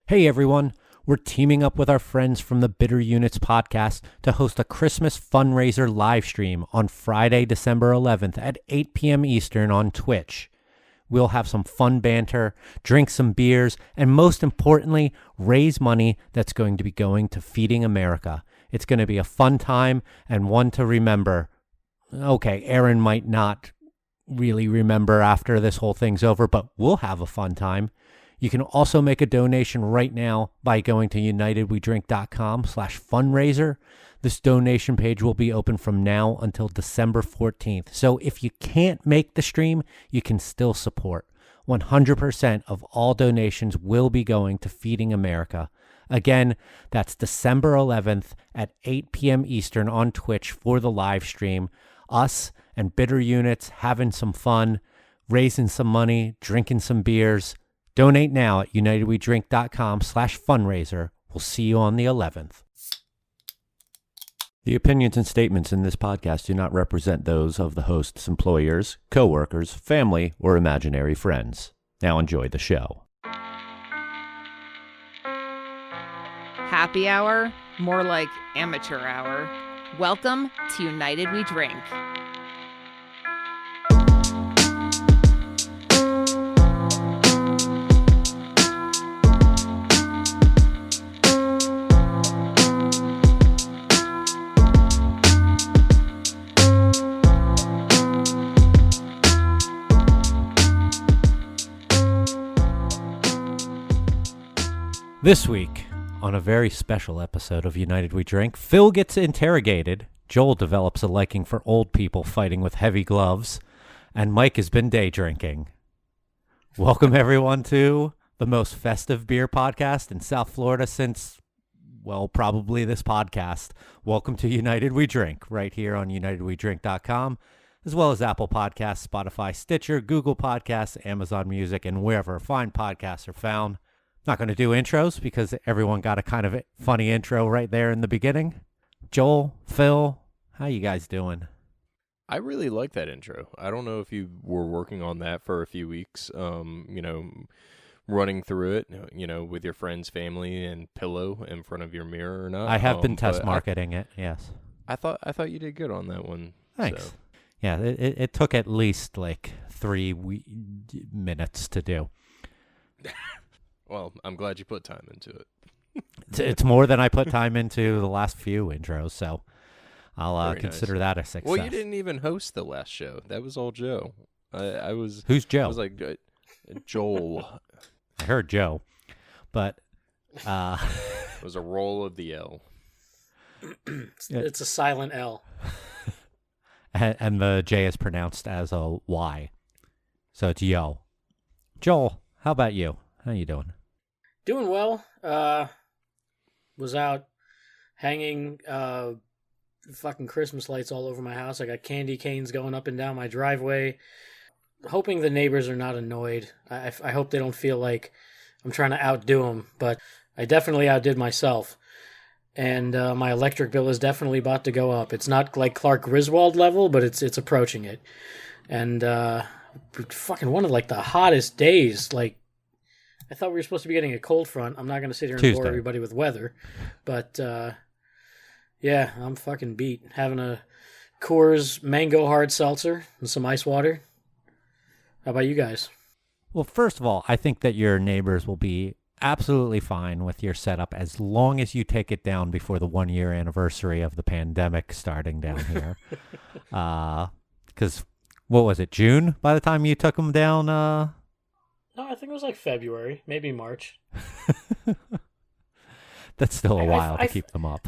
Hey everyone, we're teaming up with our friends from the Bitter Units podcast to host a Christmas fundraiser live stream on Friday, December 11th at 8 p.m. Eastern on Twitch. We'll have some fun banter, drink some beers, and most importantly, raise money that's going to be going to Feeding America. It's going to be a fun time and one to remember. Okay, Aaron might not really remember after this whole thing's over, but we'll have a fun time. You can also make a donation right now by going to unitedwedrink.com/fundraiser. This donation page will be open from now until December 14th. So if you can't make the stream, you can still support. 100% of all donations will be going to Feeding America. Again, that's December 11th at 8 p.m. Eastern on Twitch for the live stream. Us and Bitter Units having some fun, raising some money, drinking some beers. Donate now at unitedwedrink.com/fundraiser. We'll see you on the 11th. The opinions and statements in this podcast do not represent those of the host's employers, co-workers, family, or imaginary friends. Now enjoy the show. Happy hour? More like amateur hour. Welcome to United We Drink. This week, on a very special episode of United We Drink, Phil gets interrogated, Joel develops a liking for old people fighting with heavy gloves, and Mike has been day drinking. Welcome, everyone, to the most festive beer podcast in South Florida since, well, probably this podcast. Welcome to United We Drink, right here on unitedwedrink.com, as well as Apple Podcasts, Spotify, Stitcher, Google Podcasts, Amazon Music, and wherever fine podcasts are found. Not going to do intros because everyone got a kind of funny intro right there in the beginning. Joel, Phil, how you guys doing? I really like that intro. I don't know if you were working on that for a few weeks, running through it, with your friends, family, and pillow in front of your mirror or not. I have been test marketing it, yes. I thought you did good on that one. Thanks. So. Yeah, it took at least like 3 minutes to do. Well, I'm glad you put time into it. It's more than I put time into the last few intros, so I'll consider that a success. Well, you didn't even host the last show. That was all Joe. I was. Who's Joe? I was like, Joel. I heard Joe, but it was a roll of the L. It's a silent L. and the J is pronounced as a Y, so it's yo. Joel, how about you? How you doing? Doing well. Was out hanging fucking Christmas lights all over my house. I got candy canes going up and down my driveway. Hoping the neighbors are not annoyed. I hope they don't feel like I'm trying to outdo them, but I definitely outdid myself. And my electric bill is definitely about to go up. It's not like Clark Griswold level, but it's approaching it. And fucking one of like the hottest days, like, I thought we were supposed to be getting a cold front. I'm not going to sit here and Tuesday. bore everybody with weather. But, yeah, I'm fucking beat. Having a Coors Mango Hard Seltzer and some ice water. How about you guys? Well, first of all, I think that your neighbors will be absolutely fine with your setup as long as you take it down before the 1-year anniversary of the pandemic starting down here. Because, what was it, June by the time you took them down? No, I think it was like February, maybe March. That's still a while to keep them up.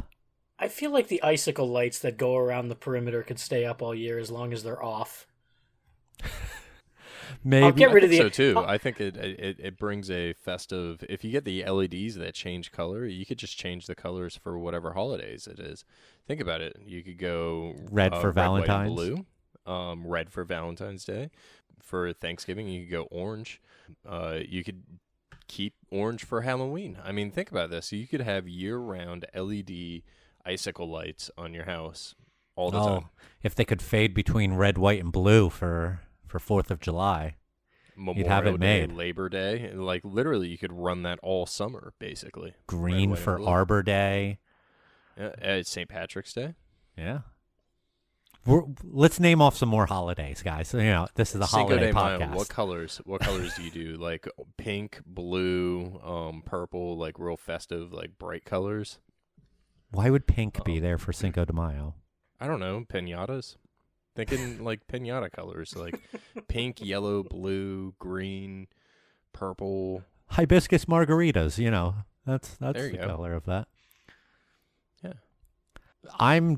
I feel like the icicle lights that go around the perimeter could stay up all year as long as they're off. Maybe. I'll get rid of I think so too. I think it brings a festive. If you get the LEDs that change color, you could just change the colors for whatever holidays it is. Think about it. You could go red for Valentine's, white, and blue. Red for Valentine's Day. For Thanksgiving, you could go orange. You could keep orange for Halloween. I mean, think about this. You could have year-round LED icicle lights on your house all the time. If they could fade between red, white, and blue for 4th of July. Memorial have it Day, made. Labor Day. And, like, literally, you could run that all summer, basically. Green Red, white, for and blue. Arbor Day. Yeah, it's St. Patrick's Day. Yeah. Let's name off some more holidays, guys. This is a Cinco holiday de Mayo, podcast. What colors do you do? Like pink, blue, purple, like real festive, like bright colors? Why would pink be there for Cinco de Mayo? I don't know. Piñatas? Thinking like piñata colors, like pink, yellow, blue, green, purple. Hibiscus margaritas, that's There you the go. color of that. Yeah.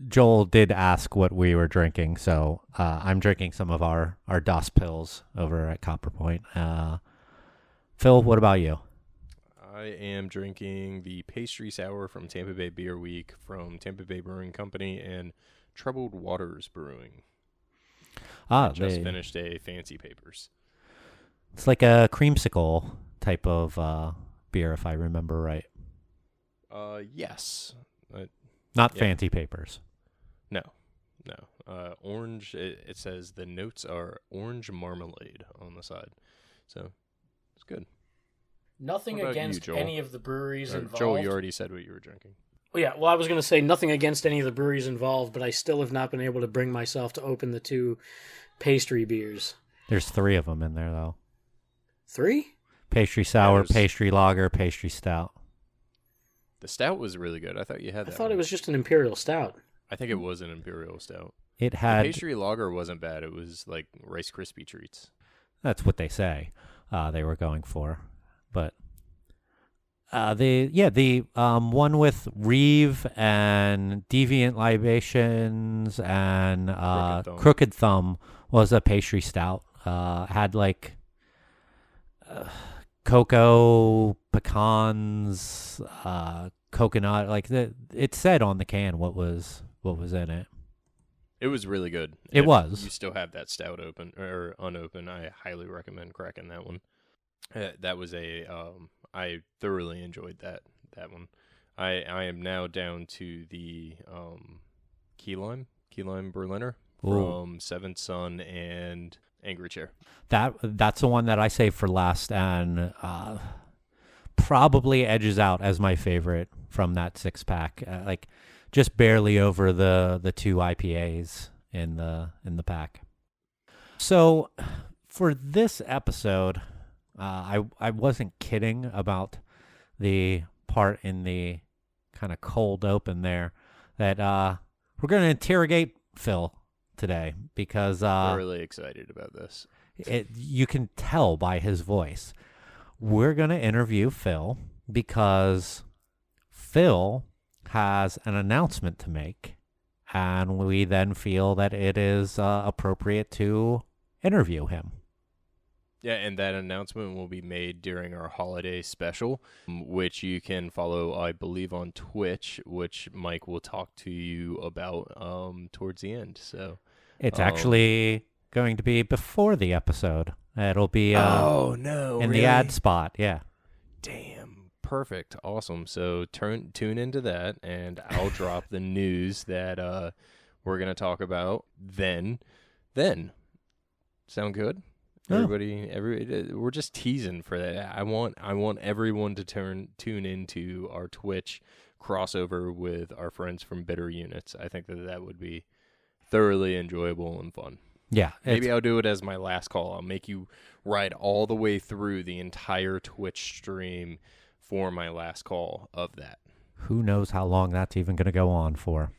Joel did ask what we were drinking, so I'm drinking some of our DOS pills over at Copper Point. Phil, what about you? I am drinking the pastry sour from Tampa Bay Beer Week from Tampa Bay Brewing Company and Troubled Waters Brewing. I just finished a Fancy Papers. It's like a creamsicle type of beer, if I remember right. Yes. Not Yeah. Fancy Papers. No. Orange, it says the notes are orange marmalade on the side. So, it's good. Nothing What about you, against Joel? any of the breweries Or, involved. Joel, you already said what you were drinking. Well, yeah, well, I was going to say nothing against any of the breweries involved, but I still have not been able to bring myself to open the 2 pastry beers. There's 3 of them in there, though. 3? Pastry sour, There's- pastry lager, pastry stout. The stout was really good. I thought you had I that thought one. it was just an imperial stout. I think it was an imperial stout. It The had... pastry lager wasn't bad. It was like Rice Krispie treats. That's what they say they were going for. But the one with Reeve and Deviant Libations and Crooked Thumb was a pastry stout. Had like cocoa, pecans, coconut. Like it said on the can what was in it. It was really good. It If was. You still have that stout open or unopened. I highly recommend cracking that one. That was I thoroughly enjoyed that one. I am now down to the key lime Berliner from Seventh Son and Angry Chair. That's the one that I saved for last and probably edges out as my favorite from that 6-pack. Like just barely over the 2 IPAs in the pack. So for this episode, I wasn't kidding about the part in the kind of cold open there that we're going to interrogate Phil today because Really excited about this. you can tell by his voice. We're going to interview Phil because Phil has an announcement to make, and we then feel that it is appropriate to interview him. Yeah, and that announcement will be made during our holiday special, which you can follow, I believe, on Twitch, which Mike will talk to you about towards the end. So It's actually going to be before the episode. It'll be oh no, in really? the ad spot. Yeah. Damn, perfect, awesome. So tune into that, and I'll drop the news that we're gonna talk about then. Sound good? Yeah. Everybody, we're just teasing for that. I want everyone to tune into our Twitch crossover with our friends from Bitter Units. I think that would be thoroughly enjoyable and fun. Yeah. Maybe I'll do it as my last call. I'll make you ride all the way through the entire Twitch stream for my last call of that. Who knows how long that's even going to go on for?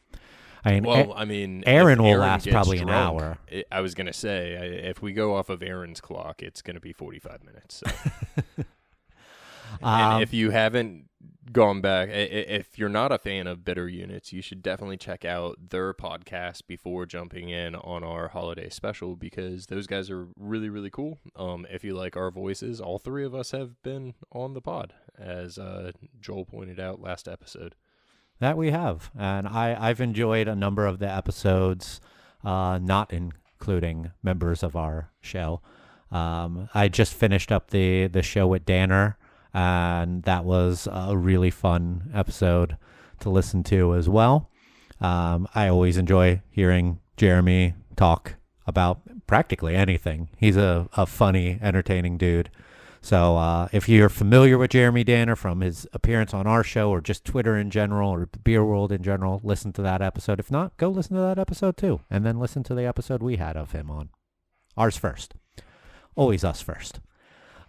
I mean, Aaron if will last gets probably an drunk, hour. I was going to say, if we go off of Aaron's clock, it's going to be 45 minutes. So. And if you haven't gone back, if you're not a fan of Bitter Units, you should definitely check out their podcast before jumping in on our holiday special, because those guys are really, really cool. If you like our voices, all 3 of us have been on the pod, as Joel pointed out last episode. That we have. And I've enjoyed a number of the episodes, not including members of our show. I just finished up the show with Danner, and that was a really fun episode to listen to as well. I always enjoy hearing Jeremy talk about practically anything. He's a funny, entertaining dude. So if you're familiar with Jeremy Danner from his appearance on our show or just Twitter in general or the beer world in general, listen to that episode. If not, go listen to that episode too. And then listen to the episode we had of him on. Ours first. Always us first.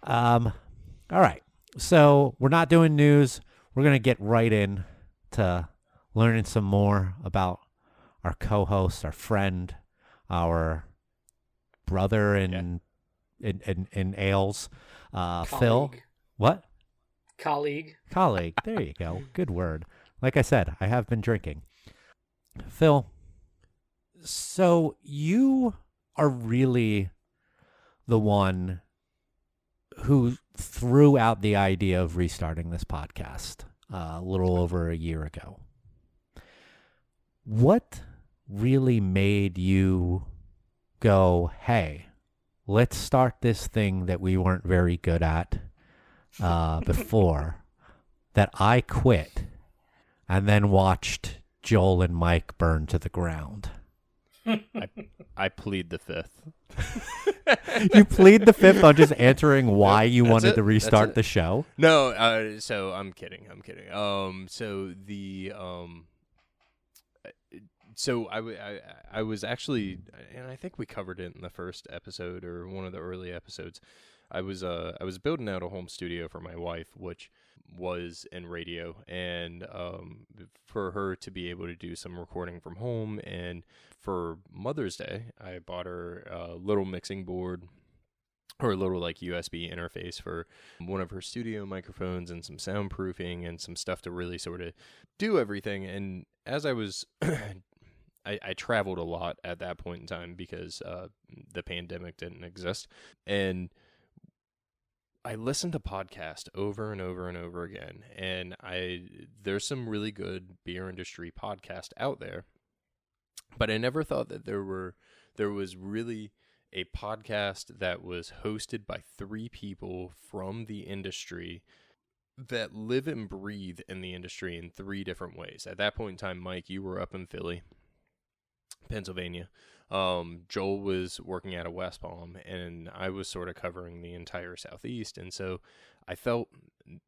All right. So we're not doing news. We're going to get right in to learning some more about our co-host, our friend, our brother in ales, Phil. What? Colleague. There you go. Good word. Like I said, I have been drinking. Phil, so you are really the one who threw out the idea of restarting this podcast a little over a year ago. What really made you go, hey, let's start this thing that we weren't very good at before, that I quit and then watched Joel and Mike burn to the ground? I plead the fifth. You plead the fifth on just answering why you wanted to restart the show? No, so I'm kidding. So I was actually, and I think we covered it in the first episode or one of the early episodes. I was building out a home studio for my wife, which was in radio, and for her to be able to do some recording from home. And for Mother's Day, I bought her a little mixing board, or a little like USB interface for one of her studio microphones, and some soundproofing and some stuff to really sort of do everything. And as I was I traveled a lot at that point in time because the pandemic didn't exist. And I listened to podcasts over and over and over again. And there's some really good beer industry podcasts out there. But I never thought that there was really a podcast that was hosted by three people from the industry that live and breathe in the industry in three different ways. At that point in time, Mike, you were up in Philly, Pennsylvania. Joel was working out of West Palm, and I was sort of covering the entire Southeast. And so I felt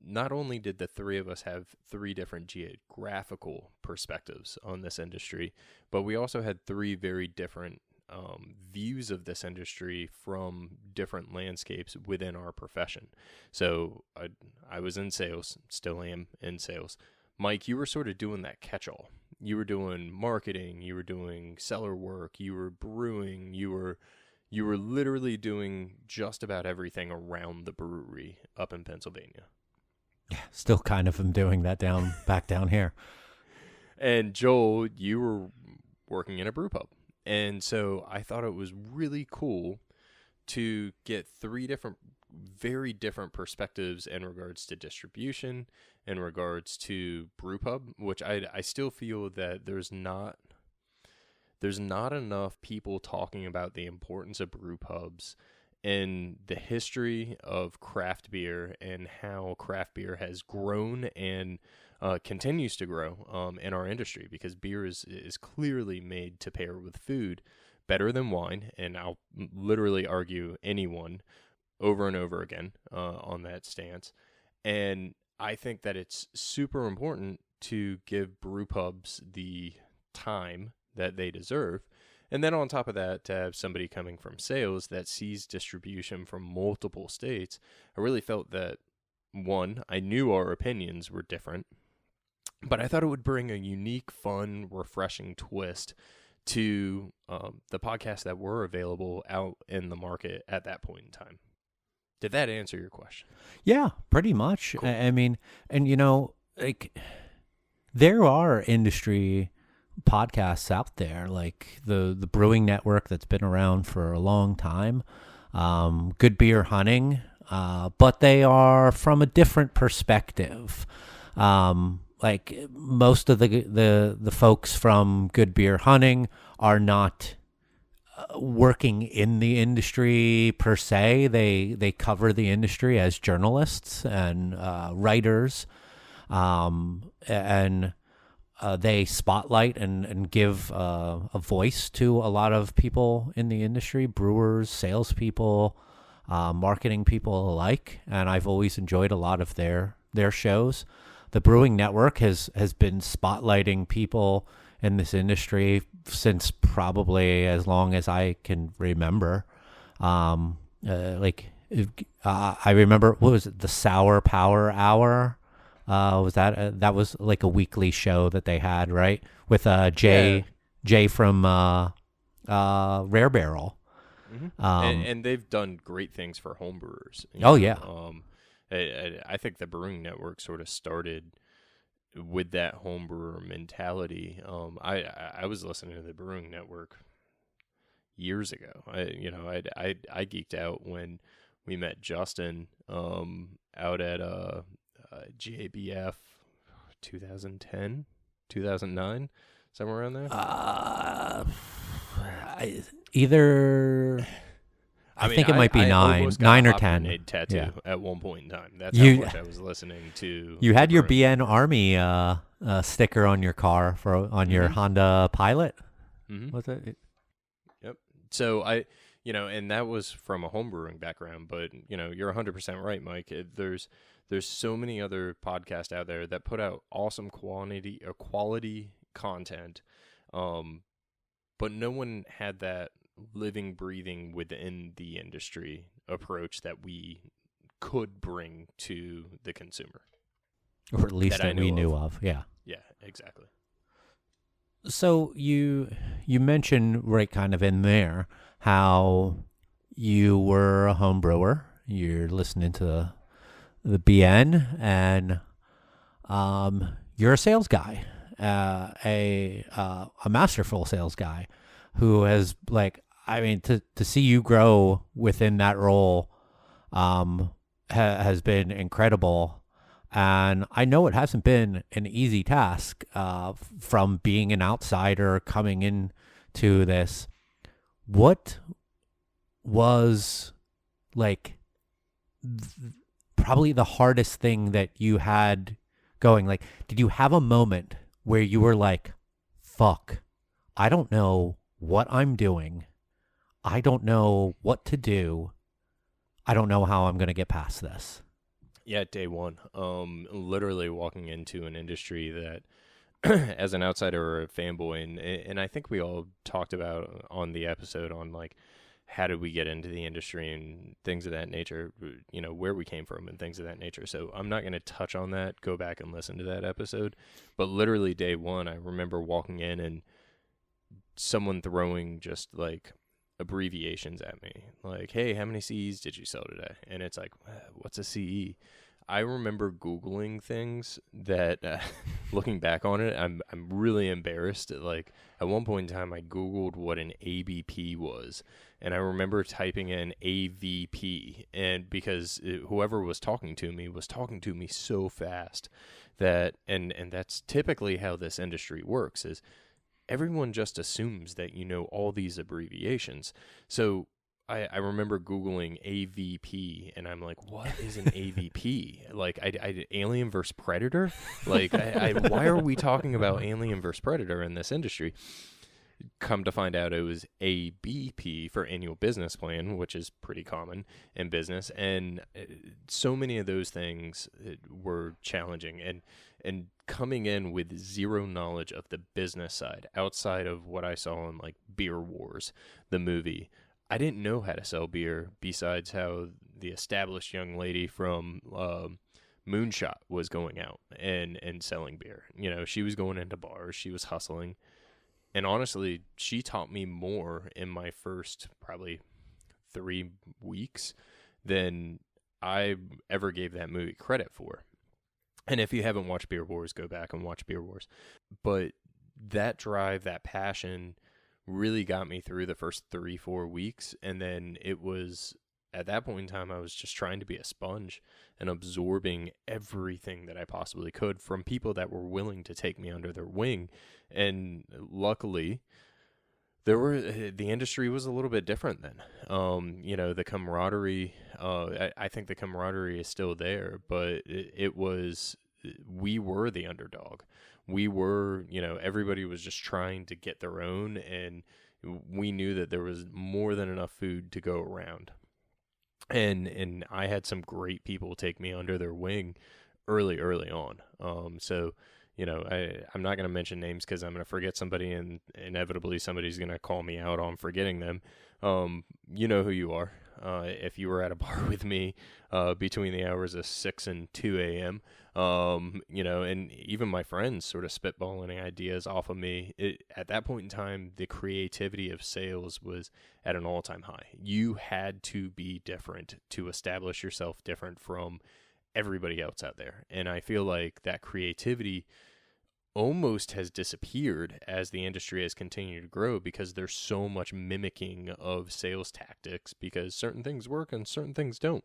not only did the three of us have three different geographical perspectives on this industry, but we also had three very different views of this industry from different landscapes within our profession. So I was in sales, still am in sales. Mike, you were sort of doing that catch-all. You were doing marketing, you were doing cellar work, you were brewing, you were literally doing just about everything around the brewery up in Pennsylvania. Yeah, still kind of am doing that back down here. And Joel, you were working in a brew pub. And so I thought it was really cool to get three very different perspectives in regards to distribution, in regards to brewpub, which I still feel that there's not enough people talking about the importance of brewpubs and the history of craft beer and how craft beer has grown and continues to grow in our industry, because beer is clearly made to pair with food better than wine, and I'll literally argue anyone over and over again on that stance. And I think that it's super important to give brew pubs the time that they deserve. And then on top of that, to have somebody coming from sales that sees distribution from multiple states, I really felt that, one, I knew our opinions were different, but I thought it would bring a unique, fun, refreshing twist to the podcasts that were available out in the market at that point in time. Did that answer your question? Yeah, pretty much. Cool. I mean, and like there are industry podcasts out there, like the Brewing Network that's been around for a long time, Good Beer Hunting, but they are from a different perspective. Like most of the folks from Good Beer Hunting are not working in the industry per se. They cover the industry as journalists and writers, and they spotlight and give a voice to a lot of people in the industry, brewers, salespeople, marketing people alike, and I've always enjoyed a lot of their shows. The Brewing Network has been spotlighting people in this industry since probably as long as I can remember. I remember, what was it, the Sour Power Hour? Was that was like a weekly show that they had, right? With Jay from Rare Barrel. Mm-hmm. And they've done great things for homebrewers. Yeah. I think the Brewing Network sort of started with that homebrewer mentality. I was listening to the Brewing Network years ago. I geeked out when we met Justin out at JBF 2010, 2009, somewhere around there. I think it might be 9 or 10. A tattoo Yeah. at one point in time. That's how much I was listening to. You had your Brewing. BN Army sticker on your car on your Honda Pilot. Mm-hmm. Was it? Yep. So and that was from a homebrewing background, but you're 100% right, Mike. There's so many other podcasts out there that put out awesome quality content, but no one had that living, breathing within the industry approach that we could bring to the consumer, Or at least that we knew of. Yeah. Yeah, exactly. So you mentioned right kind of in there how you were a home brewer. You're listening to the BN, and you're a sales guy, a masterful sales guy who has, like, I mean, to see you grow within that role has been incredible. And I know it hasn't been an easy task from being an outsider coming into this. What was, like, probably the hardest thing that you had going? Like, did you have a moment where you were like, fuck, I don't know what I'm doing. I don't know what to do. I don't know how I'm going to get past this. Yeah, day one. Literally walking into an industry that, as an outsider or a fanboy, and I think we all talked about on the episode on, like, how did we get into the industry and things of that nature, where we came from and things of that nature. So I'm not going to touch on that. Go back and listen to that episode. But literally day one, I remember walking in and someone throwing just, like, abbreviations at me, like, hey, how many CEs did you sell today? And it's like, what's a CE? I remember Googling things that, looking back on it, I'm really embarrassed. Like, at one point in time, I Googled what an ABP was, and I remember typing in AVP, and because whoever was talking to me so fast that, and that's typically how this industry works, is everyone just assumes that you know all these abbreviations. So I remember Googling AVP, and I'm like, what is an AVP? Like, I Alien vs. Predator? Like, why are we talking about Alien vs. Predator in this industry? Come to find out, it was ABP for annual business plan, which is pretty common in business. And so many of those things were challenging. And coming in with zero knowledge of the business side, outside of what I saw in, like, Beer Wars, the movie, I didn't know how to sell beer besides how the established young lady from Moonshot was going out and selling beer. She was going into bars, she was hustling. And honestly, she taught me more in my first probably 3 weeks than I ever gave that movie credit for. And if you haven't watched Beer Wars, go back and watch Beer Wars. But that drive, that passion really got me through the first 3-4 weeks. And then it was, at that point in time, I was just trying to be a sponge and absorbing everything that I possibly could from people that were willing to take me under their wing. And luckily, the industry was a little bit different then. The camaraderie, I think the camaraderie is still there, but it was we were the underdog. We were, everybody was just trying to get their own, and we knew that there was more than enough food to go around. And I had some great people take me under their wing early on. So, I'm not going to mention names because I'm going to forget somebody, and inevitably somebody's going to call me out on forgetting them. You know who you are. If you were at a bar with me between the hours of 6 and 2 a.m., and even my friends sort of spitballing ideas off of me. At that point in time, the creativity of sales was at an all-time high. You had to be different to establish yourself different from everybody else out there. And I feel like that creativity almost has disappeared as the industry has continued to grow, because there's so much mimicking of sales tactics, because certain things work and certain things don't.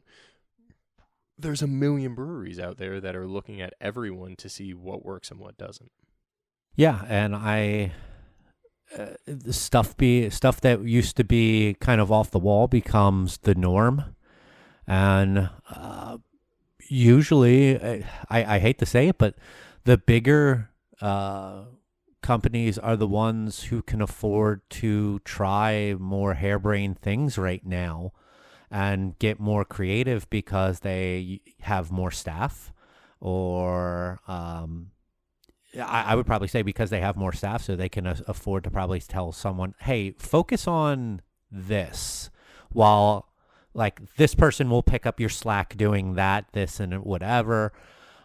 There's a million breweries out there that are looking at everyone to see what works and what doesn't. Yeah, and stuff that used to be kind of off the wall becomes the norm, and usually, I hate to say it, but the bigger companies are the ones who can afford to try more harebrained things right now and get more creative because they have more staff, or I would probably say because they have more staff, so they can afford to probably tell someone, hey, focus on this, while like this person will pick up your slack doing that, this, and whatever.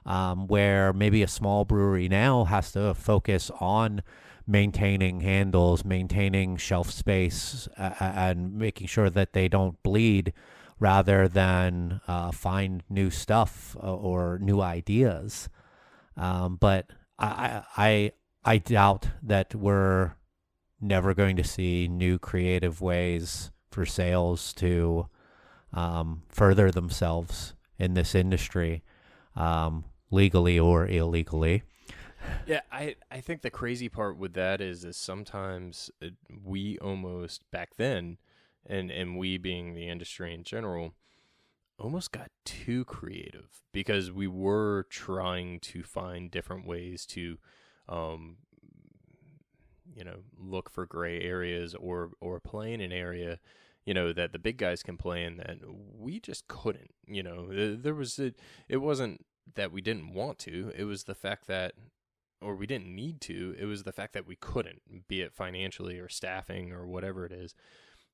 Where maybe a small brewery now has to focus on maintaining handles, maintaining shelf space, and making sure that they don't bleed, rather than find new stuff or new ideas. But I doubt that we're never going to see new creative ways for sales to further themselves in this industry. Legally or illegally. Yeah, I think the crazy part with that is sometimes we almost back then, and we being the industry in general, almost got too creative, because we were trying to find different ways to, look for gray areas or play in an area, that the big guys can play in that we just couldn't. It wasn't that we didn't want to, it was the fact that, or we didn't need to, it was the fact that we couldn't, be it financially or staffing or whatever it is.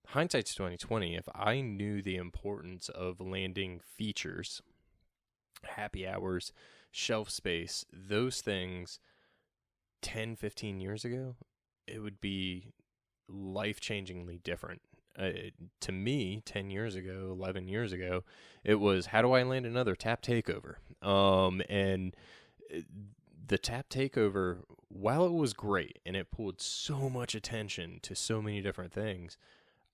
Hindsight's 2020. If I knew the importance of landing features, happy hours, shelf space, those things 10, 15 years ago, it would be life-changingly different. To me, 10 years ago, 11 years ago, it was, how do I land another tap takeover? And the tap takeover, while it was great and it pulled so much attention to so many different things,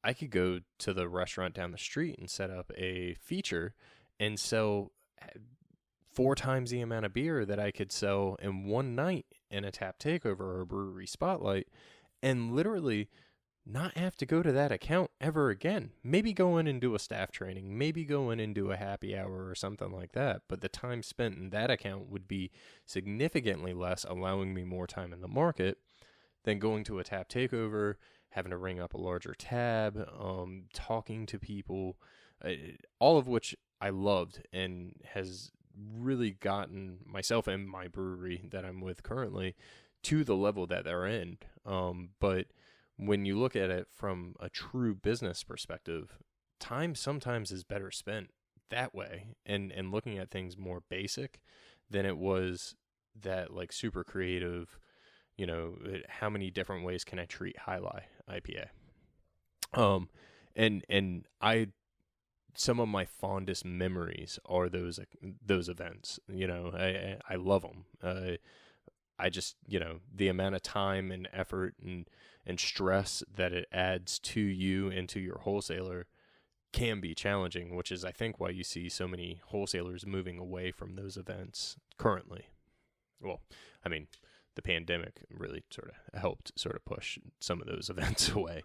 I could go to the restaurant down the street and set up a feature and sell 4 times the amount of beer that I could sell in one night in a tap takeover or a brewery spotlight, and literally not have to go to that account ever again. Maybe go in and do a staff training, maybe go in and do a happy hour or something like that, but the time spent in that account would be significantly less, allowing me more time in the market than going to a tap takeover, having to ring up a larger tab, talking to people, all of which I loved and has really gotten myself and my brewery that I'm with currently to the level that they're in. But when you look at it from a true business perspective, time sometimes is better spent that way and looking at things more basic than it was that like super creative, how many different ways can I treat High-Lie IPA? And some of my fondest memories are those events. I love them. I just, the amount of time and effort and stress that it adds to you and to your wholesaler can be challenging, which is, I think, why you see so many wholesalers moving away from those events currently. Well, I mean, the pandemic really sort of helped sort of push some of those events away.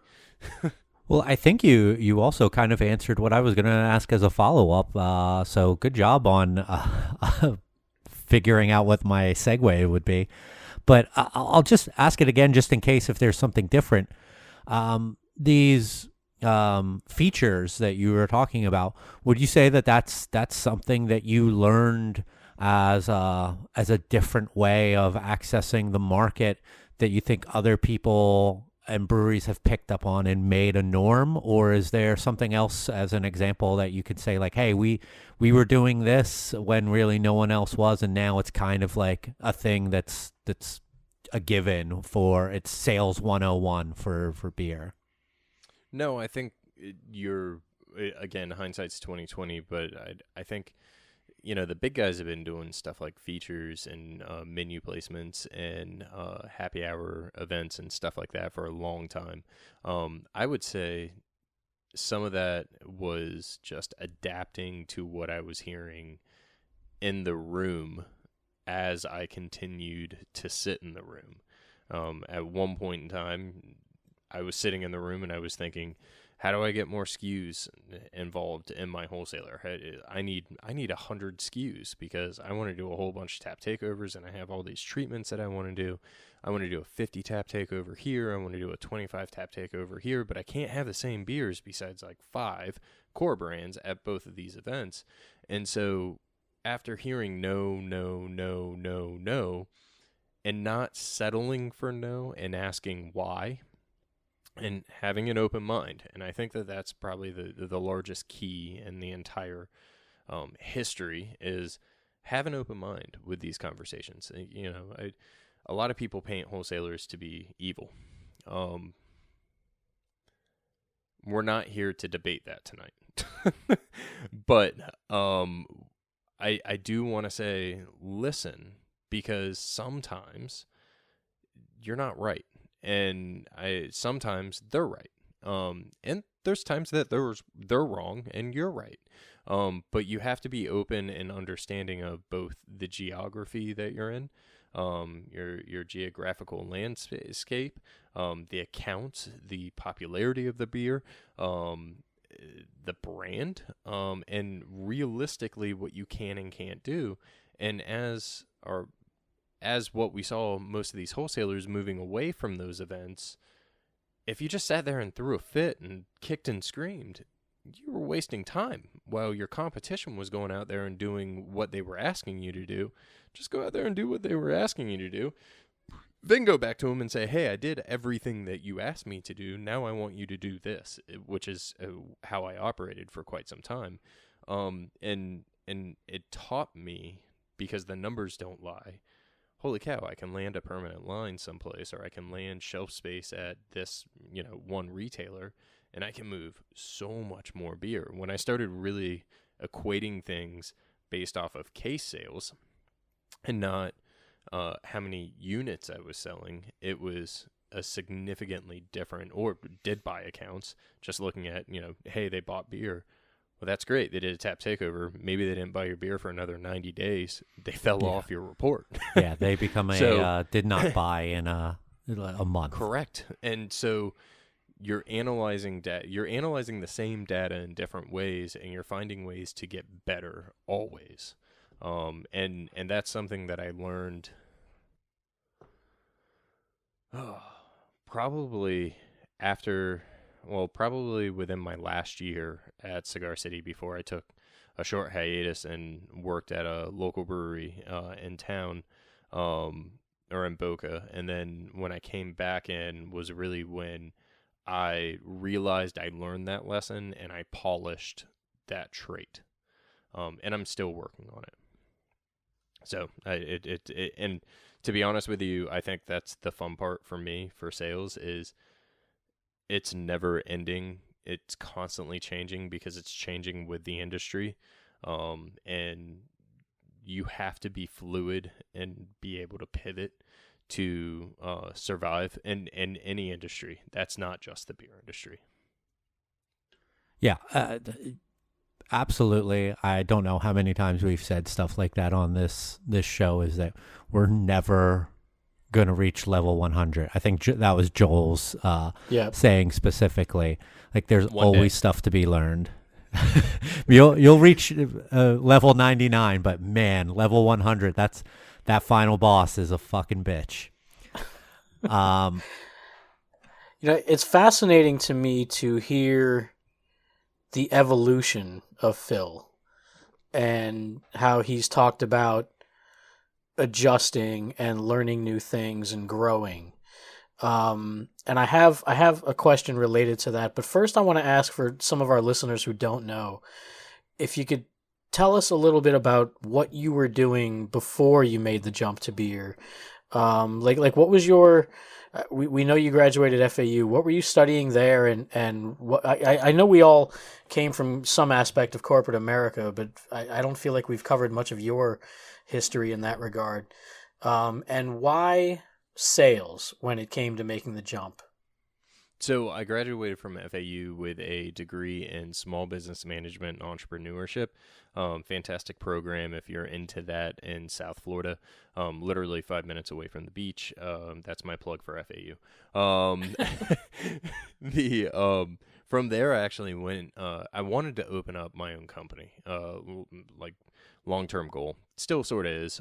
Well, I think you also kind of answered what I was going to ask as a follow-up. So good job on figuring out what my segue would be. But I'll just ask it again, just in case if there's something different. These features that you were talking about, would you say that that's something that you learned as a different way of accessing the market that you think other people and breweries have picked up on and made a norm? Or is there something else as an example that you could say, like, hey, we were doing this when really no one else was, and now it's kind of like a thing that's a given for it's sales 101 for beer? No, I think you're, again, hindsight's 2020, but I think, the big guys have been doing stuff like features and menu placements and happy hour events and stuff like that for a long time. I would say some of that was just adapting to what I was hearing in the room as I continued to sit in the room. At one point in time, I was sitting in the room and I was thinking, how do I get more SKUs involved in my wholesaler? I need 100 SKUs because I want to do a whole bunch of tap takeovers, and I have all these treatments that I want to do. I want to do a 50 tap takeover here. I want to do a 25 tap takeover here, but I can't have the same beers besides like 5 core brands at both of these events. And so after hearing no, and not settling for no and asking why, and having an open mind. And I think that that's probably the largest key in the entire history is have an open mind with these conversations. A lot of people paint wholesalers to be evil. We're not here to debate that tonight. But I do want to say, listen, because sometimes you're not right. And sometimes they're right. And there's times that they're wrong and you're right. But you have to be open and understanding of both the geography that you're in, your geographical landscape, the accounts, the popularity of the beer, the brand, and realistically what you can and can't do. And as what we saw most of these wholesalers moving away from those events, if you just sat there and threw a fit and kicked and screamed, you were wasting time while your competition was going out there and doing what they were asking you to do. Just go out there and do what they were asking you to do. Then go back to them and say, hey, I did everything that you asked me to do. Now I want you to do this, which is how I operated for quite some time. And it taught me, because the numbers don't lie, holy cow, I can land a permanent line someplace, or I can land shelf space at this, one retailer, and I can move so much more beer. When I started really equating things based off of case sales and not how many units I was selling, it was a significantly different, or did buy accounts, just looking at, hey, they bought beer. Well, that's great. They did a tap takeover. Maybe they didn't buy your beer for another 90 days. They fell off your report. Yeah, they become did not buy in a month. Correct. And so you're analyzing you're analyzing the same data in different ways, and you're finding ways to get better always. And that's something that I learned probably within my last year at Cigar City, before I took a short hiatus and worked at a local brewery in town, or in Boca. And then when I came back in was really when I realized I learned that lesson and I polished that trait. And I'm still working on it. So and to be honest with you, I think that's the fun part for me for sales is it's never ending. It's constantly changing because it's changing with the industry. And you have to be fluid and be able to pivot to survive in any industry. That's not just the beer industry. Yeah, absolutely. I don't know how many times we've said stuff like that on this show, is that we're never going to reach level 100. I think that was Joel's saying specifically. Like, there's always stuff to be learned. You'll reach level 99, but man, level 100, that final boss is a fucking bitch. It's fascinating to me to hear the evolution of Phil and how he's talked about adjusting and learning new things and growing. And I have a question related to that, but first I want to ask, for some of our listeners who don't know, if you could tell us a little bit about what you were doing before you made the jump to beer. Like what was your we know you graduated FAU. What were you studying there, and what I know we all came from some aspect of corporate America, but I don't feel like we've covered much of your history in that regard. And why sales when it came to making the jump? So I graduated from FAU with a degree in small business management and entrepreneurship. Fantastic program if you're into that in South Florida. Literally 5 minutes away from the beach. That's my plug for FAU. From there, I actually went. I wanted to open up my own company. Like long-term goal, still sort of is.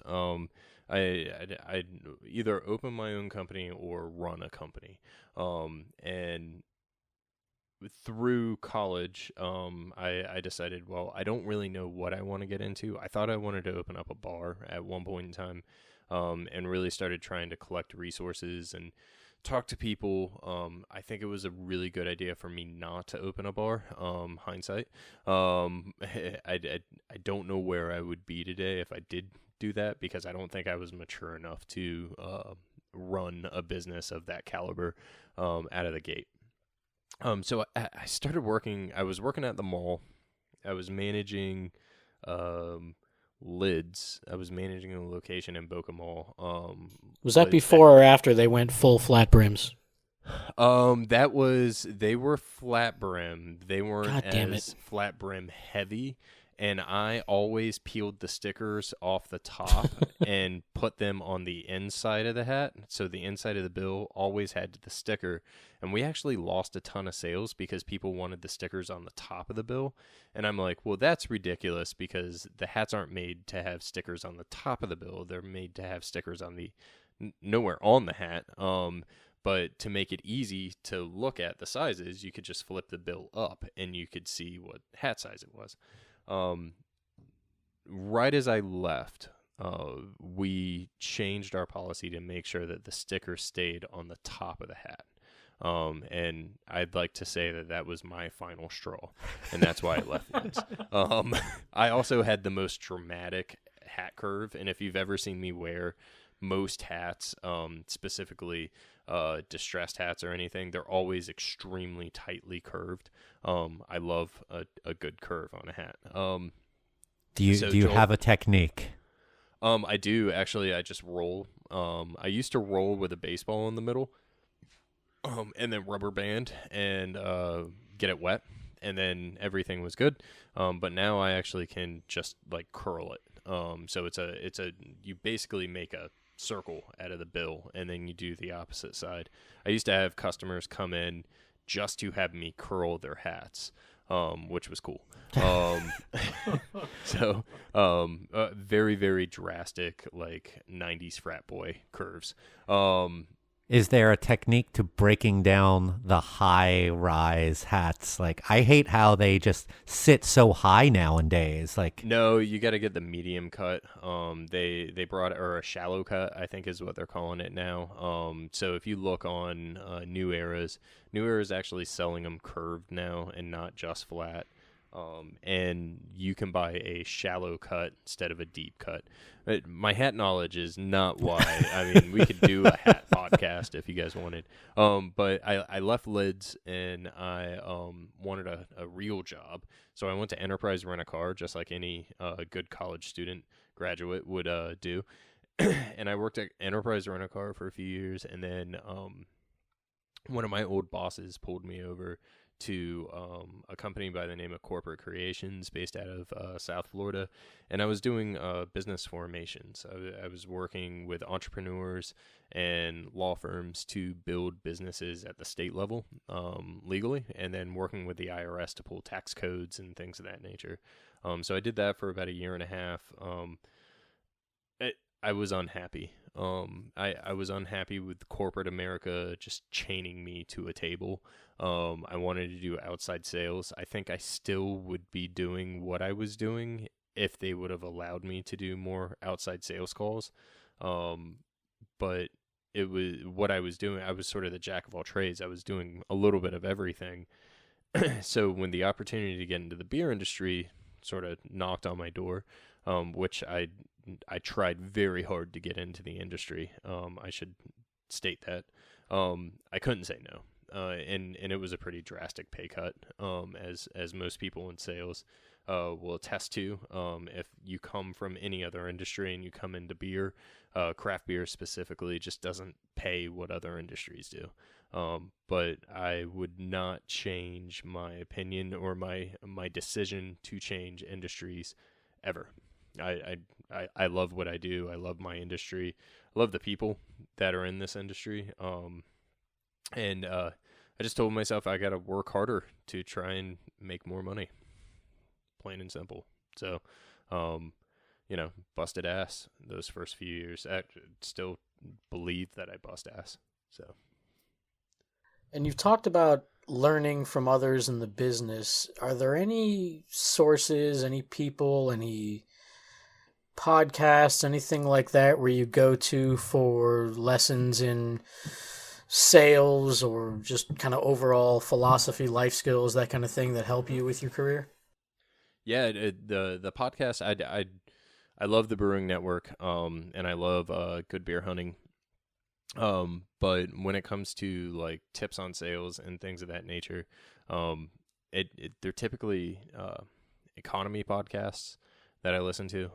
I'd either open my own company or run a company. And through college, I decided, well, I don't really know what I want to get into. I thought I wanted to open up a bar at one point in time, and really started trying to collect resources and talk to people. I think it was a really good idea for me not to open a bar. Hindsight. I don't know where I would be today if I did do that, because I don't think I was mature enough to run a business of that caliber out of the gate. So I started working. I was working at the mall. I was managing lids. I was managing a location in Boca Mall. Was that before or after they went full flat brims? They were flat brim. They weren't as flat brim heavy. And I always peeled the stickers off the top and put them on the inside of the hat. So the inside of the bill always had the sticker. And we actually lost a ton of sales because people wanted the stickers on the top of the bill. And I'm like, well, that's ridiculous, because the hats aren't made to have stickers on the top of the bill. They're made to have stickers on nowhere on the hat. But to make it easy to look at the sizes, you could just flip the bill up and you could see what hat size it was. Right as I left, we changed our policy to make sure that the sticker stayed on the top of the hat. And I'd like to say that was my final straw, and that's why I left Lids. I also had the most dramatic hat curve, and if you've ever seen me wear most hats, specifically distressed hats or anything, they're always extremely tightly curved. I love a good curve on a hat. Do you have a technique? I do, actually. I just roll. I used to roll with a baseball in the middle, and then rubber band and get it wet, and then everything was good. But now I actually can just like curl it. So you basically make a circle out of the bill, and then you do the opposite side. I used to have customers come in just to have me curl their hats, which was cool. So very, very drastic, like 90s frat boy curves. Is there a technique to breaking down the high-rise hats? Like, I hate how they just sit so high nowadays. Like, no, you got to get the medium cut. They brought, or a shallow cut, I think is what they're calling it now. So if you look on New Era's actually selling them curved now and not just flat. And you can buy a shallow cut instead of a deep cut. My hat knowledge is not why. I mean, we could do a hat podcast if you guys wanted. But I left Lids, and I wanted a real job. So I went to Enterprise Rent-A-Car, just like any good college student graduate would do. And I worked at Enterprise Rent-A-Car for a few years, and then one of my old bosses pulled me over to a company by the name of Corporate Creations based out of South Florida, and I was doing business formations. I was working with entrepreneurs and law firms to build businesses at the state level legally, and then working with the IRS to pull tax codes and things of that nature. So I did that for about a year and a half. I was unhappy. I was unhappy with corporate America just chaining me to a table. I wanted to do outside sales. I think I still would be doing what I was doing if they would have allowed me to do more outside sales calls. But it was what I was doing. I was sort of the jack of all trades. I was doing a little bit of everything. So when the opportunity to get into the beer industry sort of knocked on my door, which I tried very hard to get into the industry. I should state that. I couldn't say no. And it was a pretty drastic pay cut, as most people in sales will attest to. If you come from any other industry and you come into beer, craft beer specifically just doesn't pay what other industries do. But I would not change my opinion or my decision to change industries ever. I love what I do. I love my industry. I love the people that are in this industry. And I just told myself I got to work harder to try and make more money. Plain and simple. So, busted ass those first few years. I still believe that I bust ass. So. And you've talked about learning from others in the business. Are there any sources, any people, any podcasts, anything like that where you go to for lessons in sales or just kind of overall philosophy, life skills, that kind of thing that help you with your career? Yeah, the podcast, I love the Brewing Network, and I love Good Beer Hunting. But when it comes to like tips on sales and things of that nature, they're typically economy podcasts that I listen to.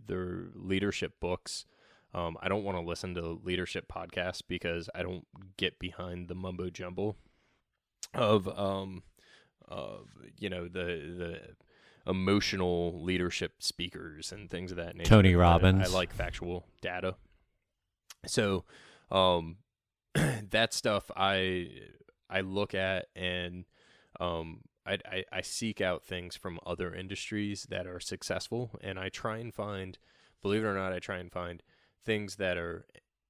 They're leadership books. I don't want to listen to leadership podcasts because I don't get behind the mumbo jumbo of the emotional leadership speakers and things of that nature. Tony Robbins. I like factual data. So, that stuff I look at, and I seek out things from other industries that are successful, and I try and find, believe it or not, things that are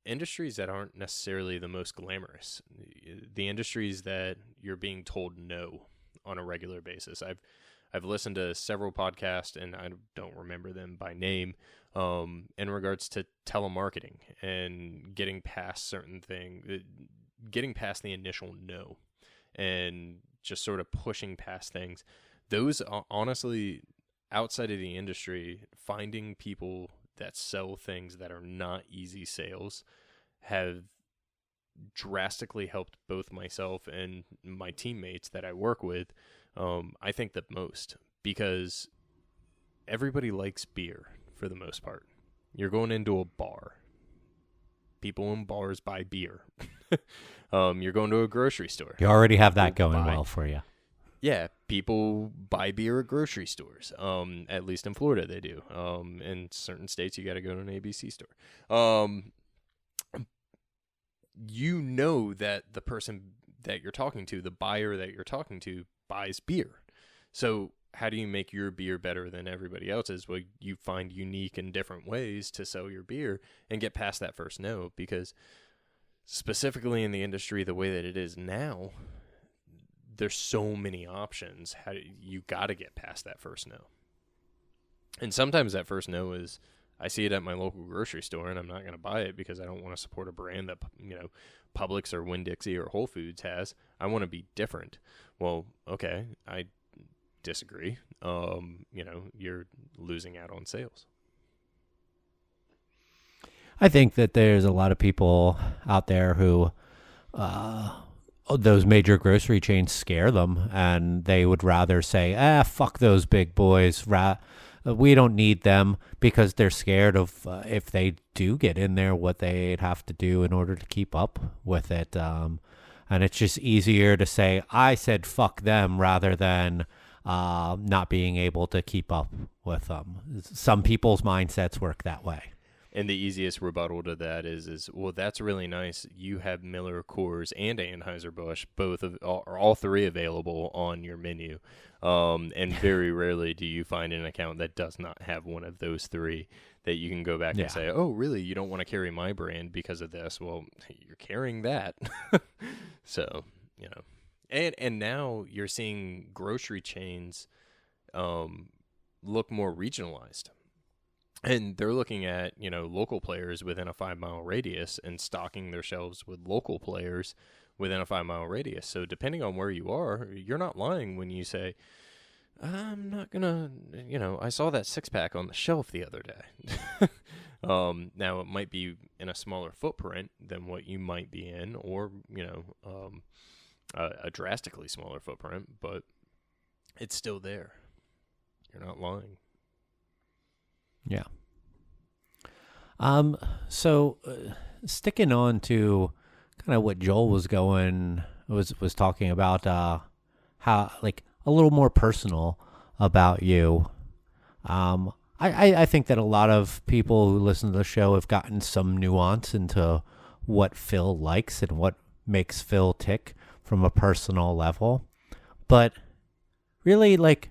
industries that aren't necessarily the most glamorous, the industries that you're being told no on a regular basis. I've listened to several podcasts, and I don't remember them by name, in regards to telemarketing and getting past certain things, getting past the initial no, and just sort of pushing past things. Those, honestly, outside of the industry, finding people that sell things that are not easy sales have drastically helped both myself and my teammates that I work with. I think the most, because everybody likes beer for the most part. You're going into a bar. People in bars buy beer. You're going to a grocery store. You already have that going well for you. Yeah, people buy beer at grocery stores. At least in Florida they do. In certain states you got to go to an ABC store. You know that the person that you're talking to, the buyer that you're talking to, buys beer. So how do you make your beer better than everybody else's? Well, you find unique and different ways to sell your beer and get past that first no, because specifically in the industry the way that it is now, there's so many options. You got to get past that first no. And sometimes that first no is, I see it at my local grocery store and I'm not going to buy it because I don't want to support a brand that, Publix or Winn-Dixie or Whole Foods has. I want to be different. Well, okay, I disagree. You're losing out on sales. I think that there's a lot of people out there who those major grocery chains scare them, and they would rather say, fuck those big boys. We don't need them, because they're scared of if they do get in there, what they'd have to do in order to keep up with it. And it's just easier to say, I said fuck them rather than not being able to keep up with them. Some people's mindsets work that way. And the easiest rebuttal to that is well, that's really nice. You have Miller, Coors, and Anheuser-Busch, all three available on your menu. And very rarely do you find an account that does not have one of those three that you can go back and say, oh, really, you don't want to carry my brand because of this? Well, you're carrying that. So, and now you're seeing grocery chains look more regionalized. And they're looking at, local players within a 5-mile radius and stocking their shelves with local players within a 5-mile radius. So depending on where you are, you're not lying when you say, I'm not going to, I saw that 6-pack on the shelf the other day. Now, it might be in a smaller footprint than what you might be in, or, a drastically smaller footprint, but it's still there. You're not lying. Yeah. So sticking on to kind of what Joel was talking about, how like a little more personal about you. I think that a lot of people who listen to the show have gotten some nuance into what Phil likes and what makes Phil tick from a personal level. But really, like,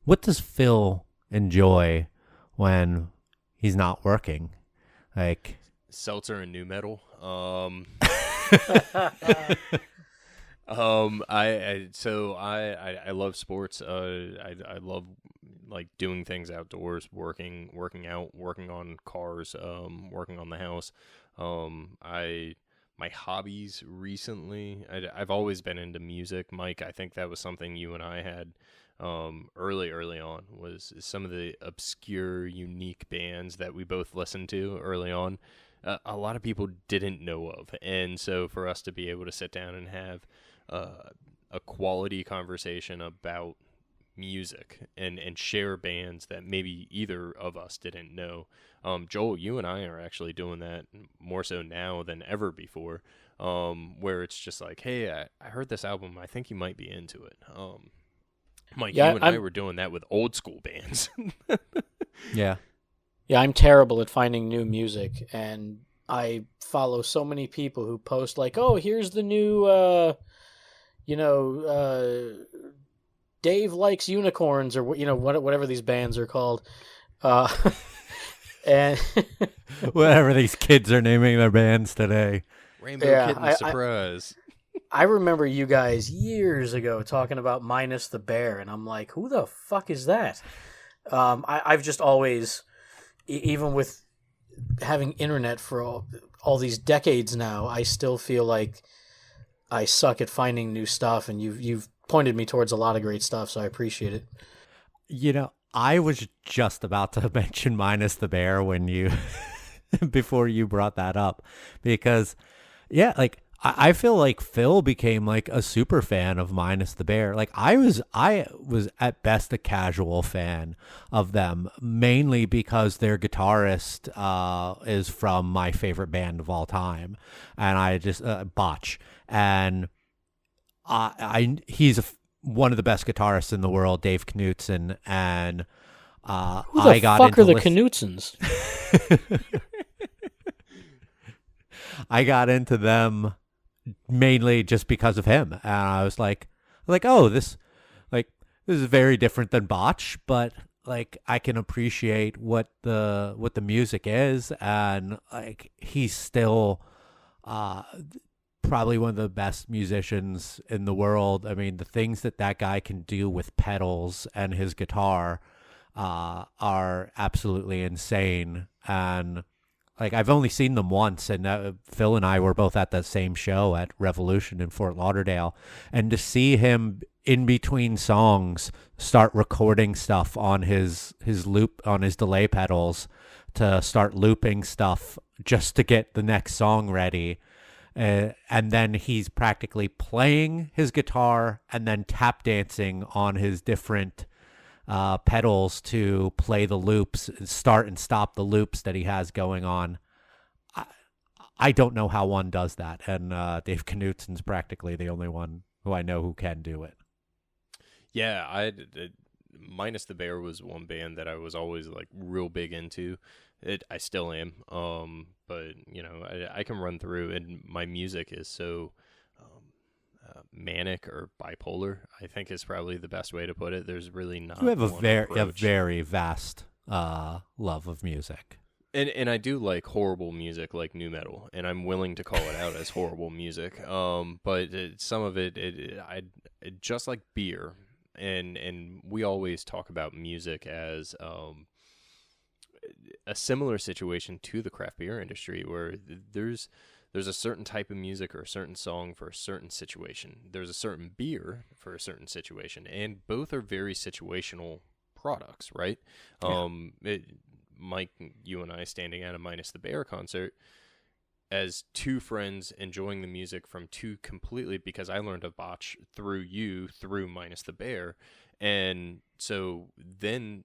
what does Phil enjoy when he's not working? Like seltzer and new metal. I love sports. I love like doing things outdoors, working out, working on cars, working on the house. My hobbies recently, I've always been into music. Mike, I think that was something you and I had early on, was some of the obscure, unique bands that we both listened to early on. A lot of people didn't know of. And so for us to be able to sit down and have a quality conversation about music and share bands that maybe either of us didn't know. Joel, you and I are actually doing that more so now than ever before, where it's just like, hey, I heard this album. I think you might be into it. Mike, you and I were doing that with old school bands. Yeah. Yeah, I'm terrible at finding new music, and I follow so many people who post like, oh, here's the new, Dave Likes Unicorns, or, whatever these bands are called. And whatever these kids are naming their bands today. Rainbow Kitten Surprise. I remember you guys years ago talking about Minus the Bear, and I'm like, who the fuck is that? I've just always, even with having internet for all these decades now, I still feel like I suck at finding new stuff, and you've pointed me towards a lot of great stuff, so I appreciate it. I was just about to mention Minus the Bear when you before you brought that up, because I feel like Phil became like a super fan of Minus the Bear. Like I was at best a casual fan of them, mainly because their guitarist is from my favorite band of all time, and I just Botch, and he's one of the best guitarists in the world, Dave Knutson, and who the fuck are the Knutsons? I got into them mainly just because of him, and I was like, oh, this is very different than Botch, but like I can appreciate what the music is, and like he's still probably one of the best musicians in the world. I mean, the things that guy can do with pedals and his guitar are absolutely insane. And like I've only seen them once, and Phil and I were both at the same show at Revolution in Fort Lauderdale, and to see him in between songs start recording stuff on his loop, on his delay pedals, to start looping stuff just to get the next song ready. And then he's practically playing his guitar and then tap dancing on his different pedals to play the loops, start and stop the loops that he has going on. I don't know how one does that, and Dave Knutson's practically the only one who I know who can do it. Yeah, Minus the Bear was one band that I was always like real big into. I still am. But you know, I can run through, and my music is so manic or bipolar, I think is probably the best way to put it. There's really not. You have a one very approach. vast love of music. And I do like horrible music like nu metal, and I'm willing to call it out as horrible music. But some of I just like beer, and we always talk about music as a similar situation to the craft beer industry, where there's a certain type of music or a certain song for a certain situation. There's a certain beer for a certain situation, and both are very situational products, right? Yeah. Mike, you and I standing at a Minus the Bear concert as two friends enjoying the music from two completely, because I learned a botch through you through Minus the Bear. And so then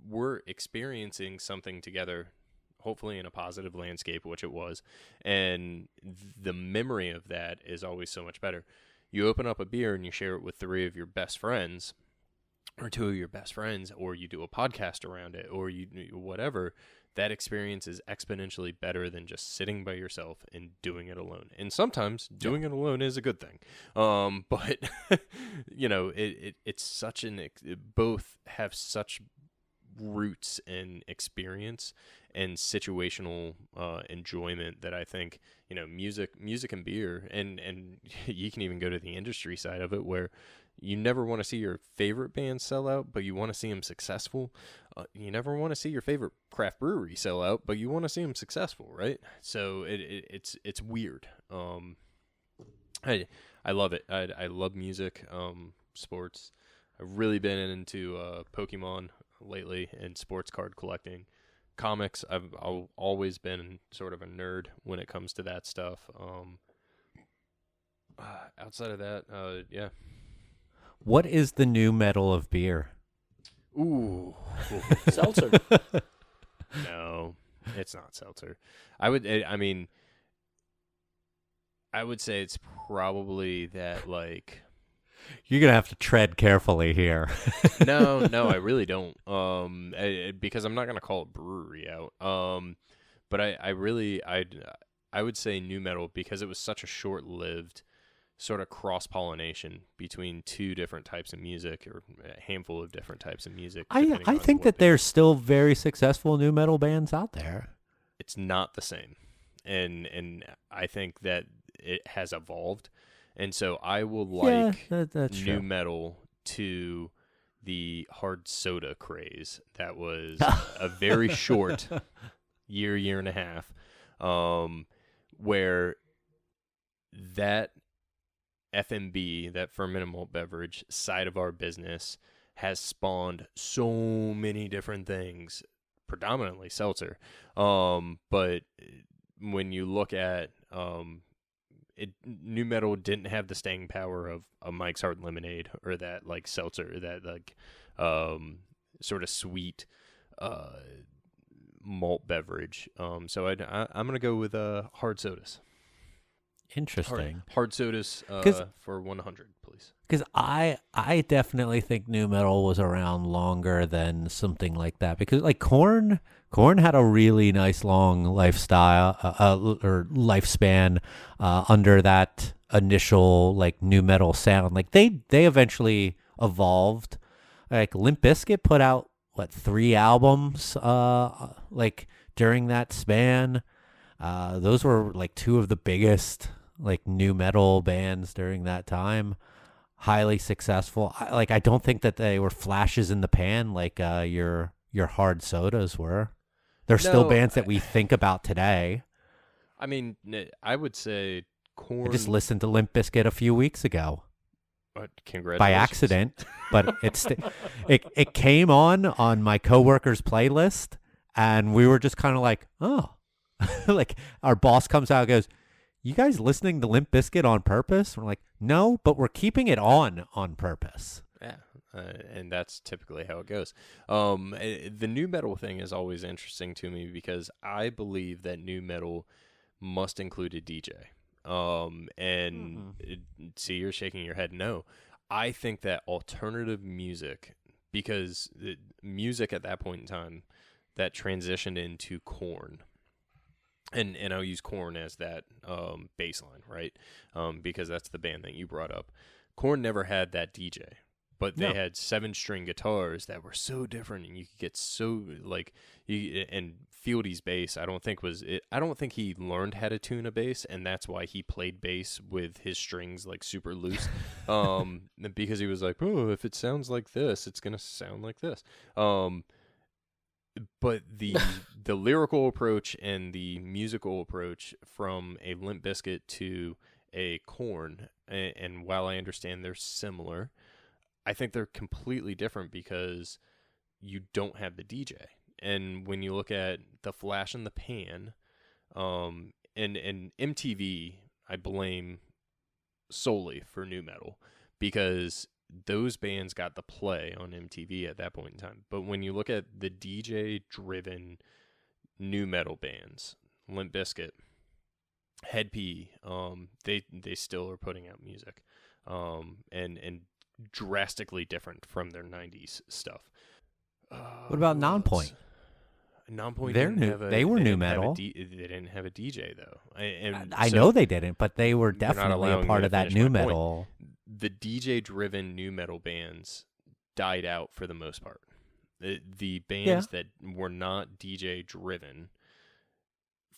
we're experiencing something together, hopefully in a positive landscape, which it was. And the memory of that is always so much better. You open up a beer and you share it with three of your best friends, or two of your best friends, or you do a podcast around it, or you whatever. That experience is exponentially better than just sitting by yourself and doing it alone. And sometimes doing it alone is a good thing. But you know, it's such both have such roots and experience and situational enjoyment that I think, you know, music and beer, and you can even go to the industry side of it, where you never want to see your favorite band sell out, but you want to see them successful. You never want to see your favorite craft brewery sell out, but you want to see them successful, right? So it's weird. I love it. I love music, sports. I've really been into Pokemon lately, and sports card collecting. Comics, I've always been sort of a nerd when it comes to that stuff. Outside of that, yeah. What is the new metal of beer? Ooh. Seltzer. No, it's not seltzer. I mean, I would say it's probably that, like... You're gonna have to tread carefully here. No, I really don't. Because I'm not gonna call a brewery out. But I would say new metal, because it was such a short-lived sort of cross-pollination between two different types of music, or a handful of different types of music. I think that there's still very successful new metal bands out there. It's not the same, and I think that it has evolved, and so I will like that's new true. metal to the hard soda craze that was a very short year and a half, where that FMB, that fermented malt beverage side of our business, has spawned so many different things, predominantly seltzer. But when you look at new metal didn't have the staying power of a Mike's Hard Lemonade, or that like seltzer, that like sort of sweet malt beverage. So I'm gonna go with hard sodas. Interesting. Hard sodas for 100, please. Because I definitely think new metal was around longer than something like that. Because like Korn had a really nice long lifestyle or lifespan under that initial like new metal sound. Like they eventually evolved. Like Limp Bizkit put out 3 albums like during that span. Those were like 2 of the biggest like new metal bands during that time. Highly successful. I don't think that they were flashes in the pan like your hard sodas were. They're still bands that we think about today. I mean, I would say Korn. I just listened to Limp Bizkit a few weeks ago. Congratulations. By accident, but it came on my coworker's playlist, and we were just kind of like, oh, like our boss comes out and goes, "You guys listening to Limp Bizkit on purpose?" We're like, "No, but we're keeping it on purpose." Yeah, and that's typically how it goes. The new metal thing is always interesting to me, because I believe that new metal must include a DJ. See, you're shaking your head. No, I think that alternative music, because the music at that point in time that transitioned into Korn, and I'll use Korn as that baseline, right? Because that's the band that you brought up. Korn never had that DJ, but they had 7-string guitars that were so different, and you could get so and Fieldy's bass. I don't think he learned how to tune a bass, and that's why he played bass with his strings like super loose, because he was like, oh, if it sounds like this, it's gonna sound like this. But the lyrical approach and the musical approach from a Limp Bizkit to a Korn, and while I understand they're similar, I think they're completely different because you don't have the DJ. And when you look at the flash in the pan, and MTV, I blame solely for nu metal, because those bands got the play on MTV at that point in time. But when you look at the DJ-driven nu metal bands, Limp Bizkit, Head P, they still are putting out music, and drastically different from their 90s stuff. What about Nonpoint? Nonpoint they were nu metal. They didn't have a DJ though. I know they didn't, but they were definitely a part of that nu metal. The DJ-driven nu metal bands died out for the most part. The bands that were not DJ-driven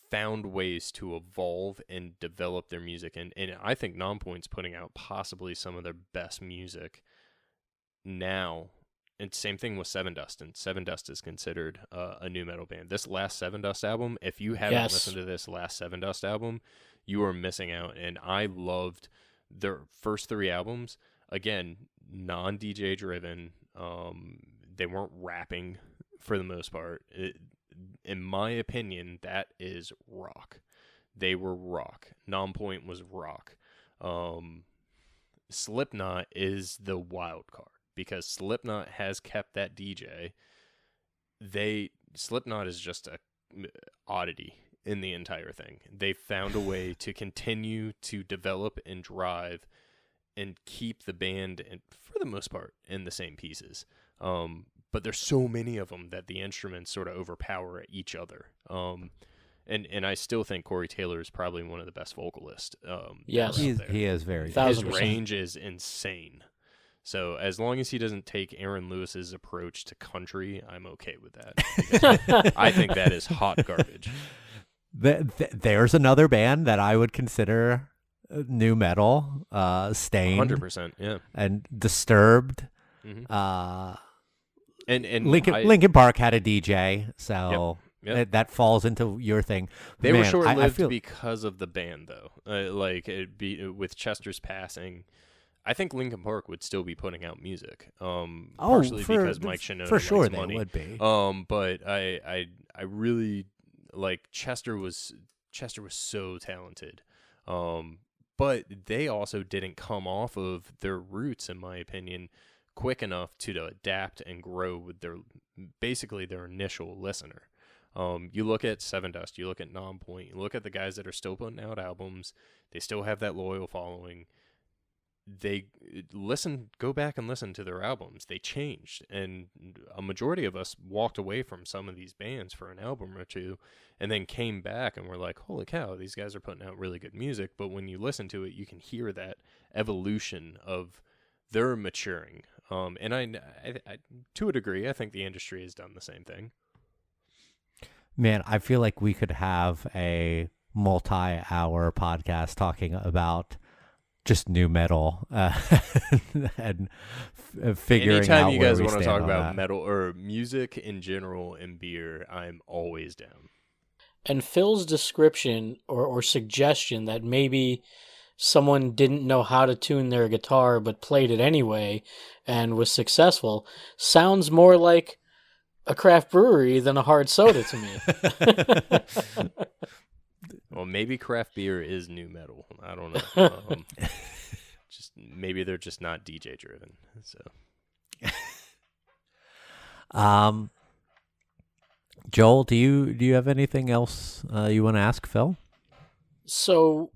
found ways to evolve and develop their music, and I think Nonpoint's putting out possibly some of their best music now. And same thing with Seven Dust, and Seven Dust is considered a nu metal band. This last Seven Dust album, if you haven't listened to this last Seven Dust album, you are missing out. And I loved their first 3 albums. Again, non-DJ driven. They weren't rapping for the most part. In my opinion, that is rock. They were rock. Nonpoint was rock. Slipknot is the wild card, because Slipknot has kept that DJ. Slipknot is just a oddity in the entire thing. They found a way to continue to develop and drive and keep the band, and for the most part, in the same pieces. But there's so many of them that the instruments sort of overpower each other. And I still think Corey Taylor is probably one of the best vocalists. Yes, he is very. His range is insane. So as long as he doesn't take Aaron Lewis's approach to country, I'm okay with that. I think that is hot garbage. There's another band that I would consider nu metal, Stained, 100%, yeah, and Disturbed. Mm-hmm. And Linkin Park had a DJ, so yep. that falls into your thing. They were short-lived because of the band, though. With Chester's passing, I think Linkin Park would still be putting out music. Partially because Mike Shinoda for sure likes they money. Would be. But I really like Chester was so talented. But they also didn't come off of their roots, in my opinion, quick enough to adapt and grow with their initial listener. You look at Seven Dust, you look at Nonpoint, you look at the guys that are still putting out albums, they still have that loyal following. Go back and listen to their albums. They changed, and a majority of us walked away from some of these bands for an album or two, and then came back and were like, holy cow, these guys are putting out really good music. But when you listen to it, you can hear that evolution of their maturing. And I, to a degree, I think the industry has done the same thing. Man, I feel like we could have a multi-hour podcast talking about just nu metal and figuring Anytime out you where guys we want to stand talk on about that. metal or music in general and beer, I'm always down. And Phil's description or suggestion that maybe someone didn't know how to tune their guitar but played it anyway and was successful sounds more like a craft brewery than a hard soda to me. Well, maybe craft beer is nu metal. I don't know. Just maybe they're just not DJ driven. So, Joel, do you have anything else you want to ask Phil? So,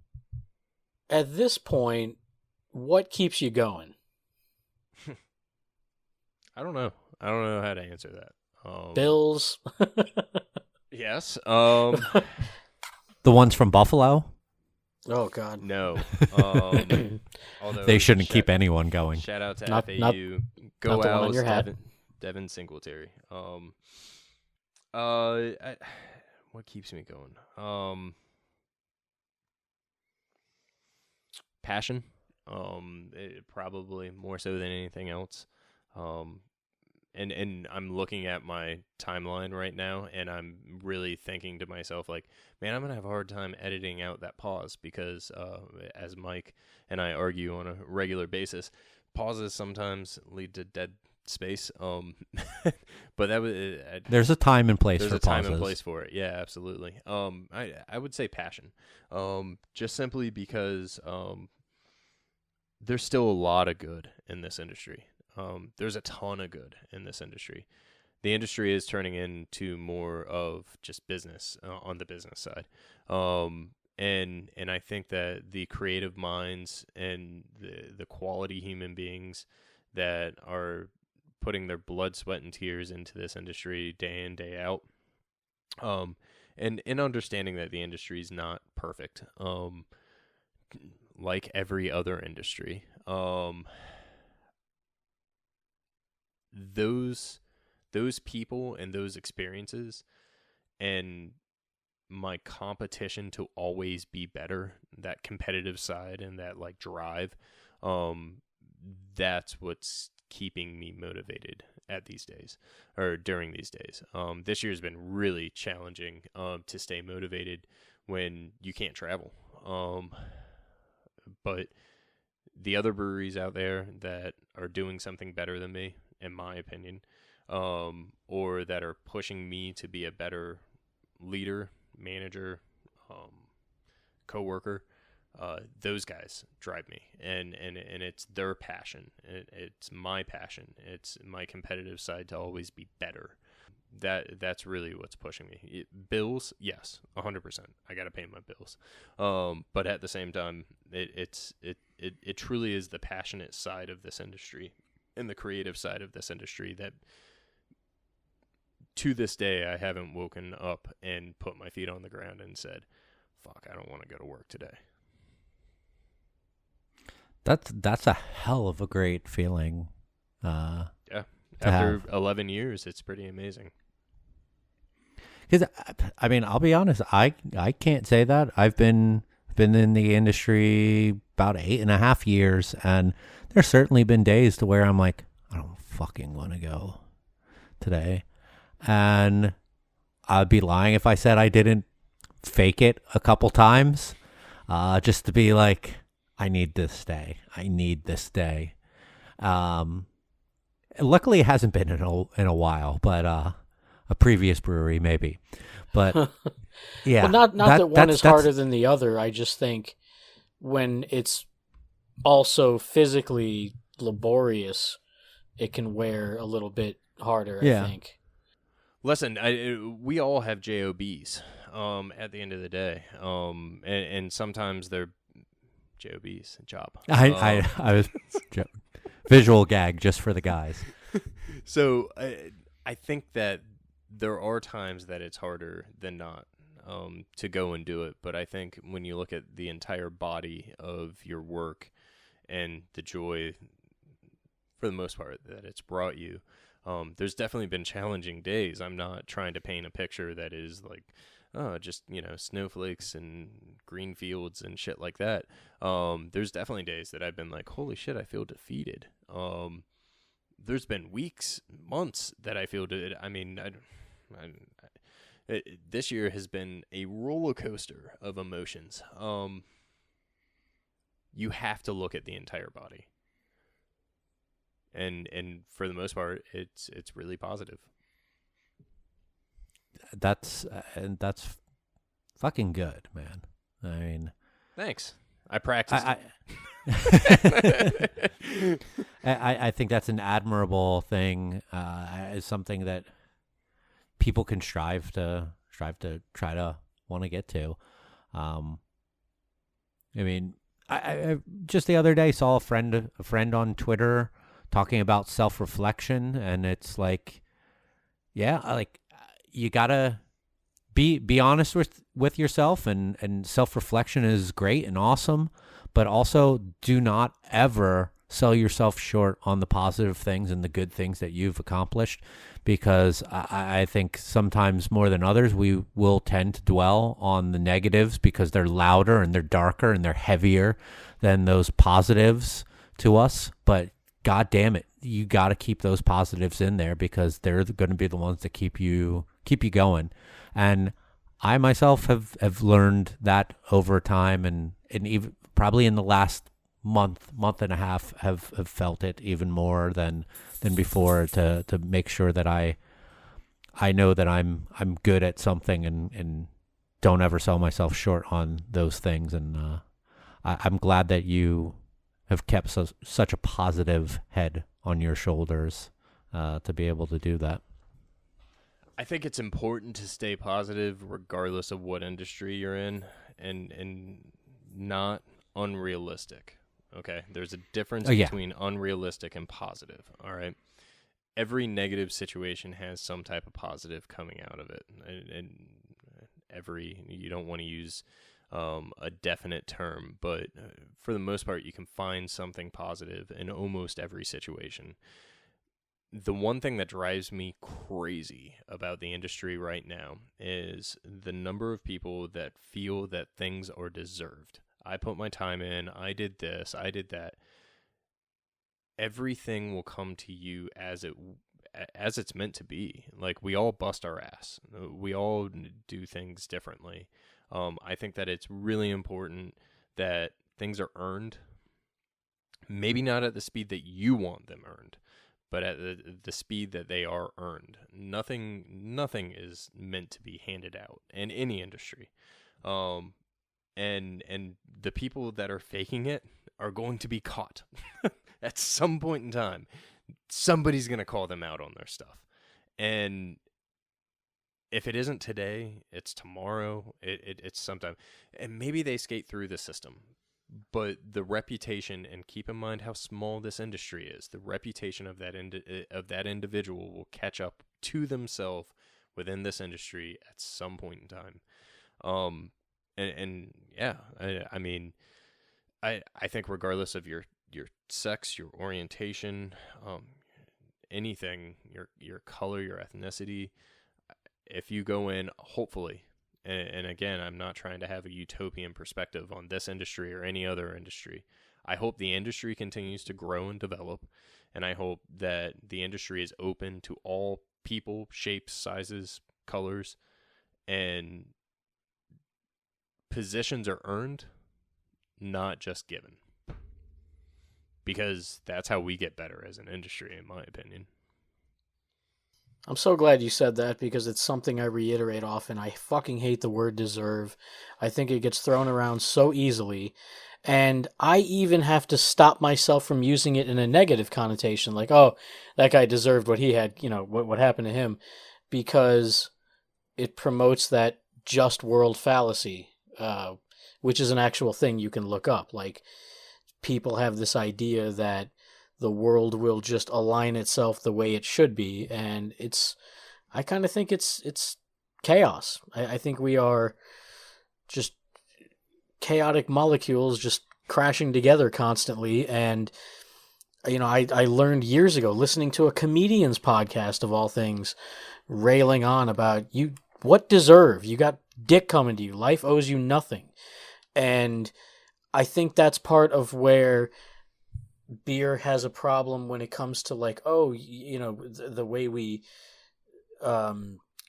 at this point, what keeps you going? I don't know. I don't know how to answer that. Bills? Yes. The ones from Buffalo? Oh, God. No. Although They shouldn't keep anyone going. Shout out to Not- FAU. not- Go not the one on Owls, your hat. Devin Singletary. What keeps me going? Passion. Probably more so than anything else. And I'm looking at my timeline right now, and I'm really thinking to myself, like, man, I'm going to have a hard time editing out that pause because, as Mike and I argue on a regular basis, pauses sometimes lead to dead space. But that was There's a time and place there's for a time pauses. and place for it. Yeah, absolutely. I would say passion. Just simply because there's still a lot of good in this industry. There's a ton of good in this industry. The industry is turning into more of just business on the business side. And I think that the creative minds and the quality human beings that are putting their blood, sweat, and tears into this industry day in, day out, and understanding that the industry is not perfect, like every other industry. Those people and those experiences and my competition to always be better, that competitive side and that like drive, that's what's keeping me motivated at these days or during these days. This year has been really challenging to stay motivated when you can't travel. But the other breweries out there that are doing something better than me, in my opinion, or that are pushing me to be a better leader, manager, coworker, those guys drive me, and it's their passion. It's my passion. It's my competitive side to always be better. That's really what's pushing me. Bills, yes, 100%. I got to pay my bills. But at the same time, it truly is the passionate side of this industry and the creative side of this industry that to this day I haven't woken up and put my feet on the ground and said, fuck, I don't want to go to work today. That's a hell of a great feeling. Yeah. To After have. 11 years, it's pretty amazing. Because I mean, I'll be honest, I can't say that. I've been in the industry about 8.5 years, and there's certainly been days to where I'm like, I don't fucking want to go today, and I'd be lying if I said I didn't fake it a couple times, just to be like, I need this day. I need this day. Luckily, it hasn't been in a while, but a previous brewery maybe. But yeah, Well, not that one is harder than the other. I just think when it's also physically laborious, it can wear a little bit harder, Yeah. I think. Listen, we all have JOBs at the end of the day, and sometimes they're JOBs, job. I was visual gag just for the guys. So I think that there are times that it's harder than not to go and do it. But I think when you look at the entire body of your work and the joy, for the most part, that it's brought you, there's definitely been challenging days. I'm not trying to paint a picture that is like, oh, just, snowflakes and green fields and shit like that. There's definitely days that I've been like, holy shit, I feel defeated. There's been weeks, months that I feel I mean, this year has been a roller coaster of emotions. You have to look at the entire body, and for the most part, it's really positive. That's fucking good, man. I mean, Thanks. I practiced. I think that's an admirable thing. It's something that people can strive to try to want to get to. I mean, I just the other day saw a friend on Twitter talking about self-reflection, and it's like, yeah, like you gotta be honest with yourself, and self-reflection is great and awesome, but also do not ever sell yourself short on the positive things and the good things that you've accomplished, because I think sometimes more than others we will tend to dwell on the negatives because they're louder and they're darker and they're heavier than those positives to us. But God damn it, you got to keep those positives in there because they're going to be the ones that keep you going. And I myself have learned that over time, and even probably in the last month and a half have felt it even more than before, to make sure that I know that I'm good at something, and don't ever sell myself short on those things. And I'm glad that you have kept such a positive head on your shoulders to be able to do that. I think it's important to stay positive regardless of what industry you're in, and not unrealistic. Okay, there's a difference between unrealistic and positive. All right, every negative situation has some type of positive coming out of it, and you don't want to use a definite term, but for the most part, you can find something positive in almost every situation. The one thing that drives me crazy about the industry right now is the number of people that feel that things are deserved. I put my time in, I did this, I did that. Everything will come to you as it's meant to be. Like, we all bust our ass. We all do things differently. I think that it's really important that things are earned. Maybe not at the speed that you want them earned, but at the speed that they are earned. Nothing is meant to be handed out in any industry. And the people that are faking it are going to be caught at some point in time. Somebody's going to call them out on their stuff. And if it isn't today, it's tomorrow, it's sometime. And maybe they skate through the system. But the reputation, and keep in mind how small this industry is, the reputation of that individual will catch up to themselves within this industry at some point in time. I mean, I think regardless of your sex, your orientation, anything, your color, your ethnicity, if you go in, hopefully, and again, I'm not trying to have a utopian perspective on this industry or any other industry. I hope the industry continues to grow and develop, and I hope that the industry is open to all people, shapes, sizes, colors, and positions are earned, not just given. Because that's how we get better as an industry, in my opinion. I'm so glad you said that, because it's something I reiterate often. I fucking hate the word deserve. I think it gets thrown around so easily. And I even have to stop myself from using it in a negative connotation. Like, oh, that guy deserved what he had, what happened to him. Because it promotes that just world fallacy, which is an actual thing you can look up. Like, people have this idea that the world will just align itself the way it should be, and I kind of think it's chaos. I think we are just chaotic molecules just crashing together constantly. And I learned years ago, listening to a comedian's podcast of all things, railing on about what deserve? You got dick coming to you. Life owes you nothing. And I think that's part of where beer has a problem when it comes to, like, the way we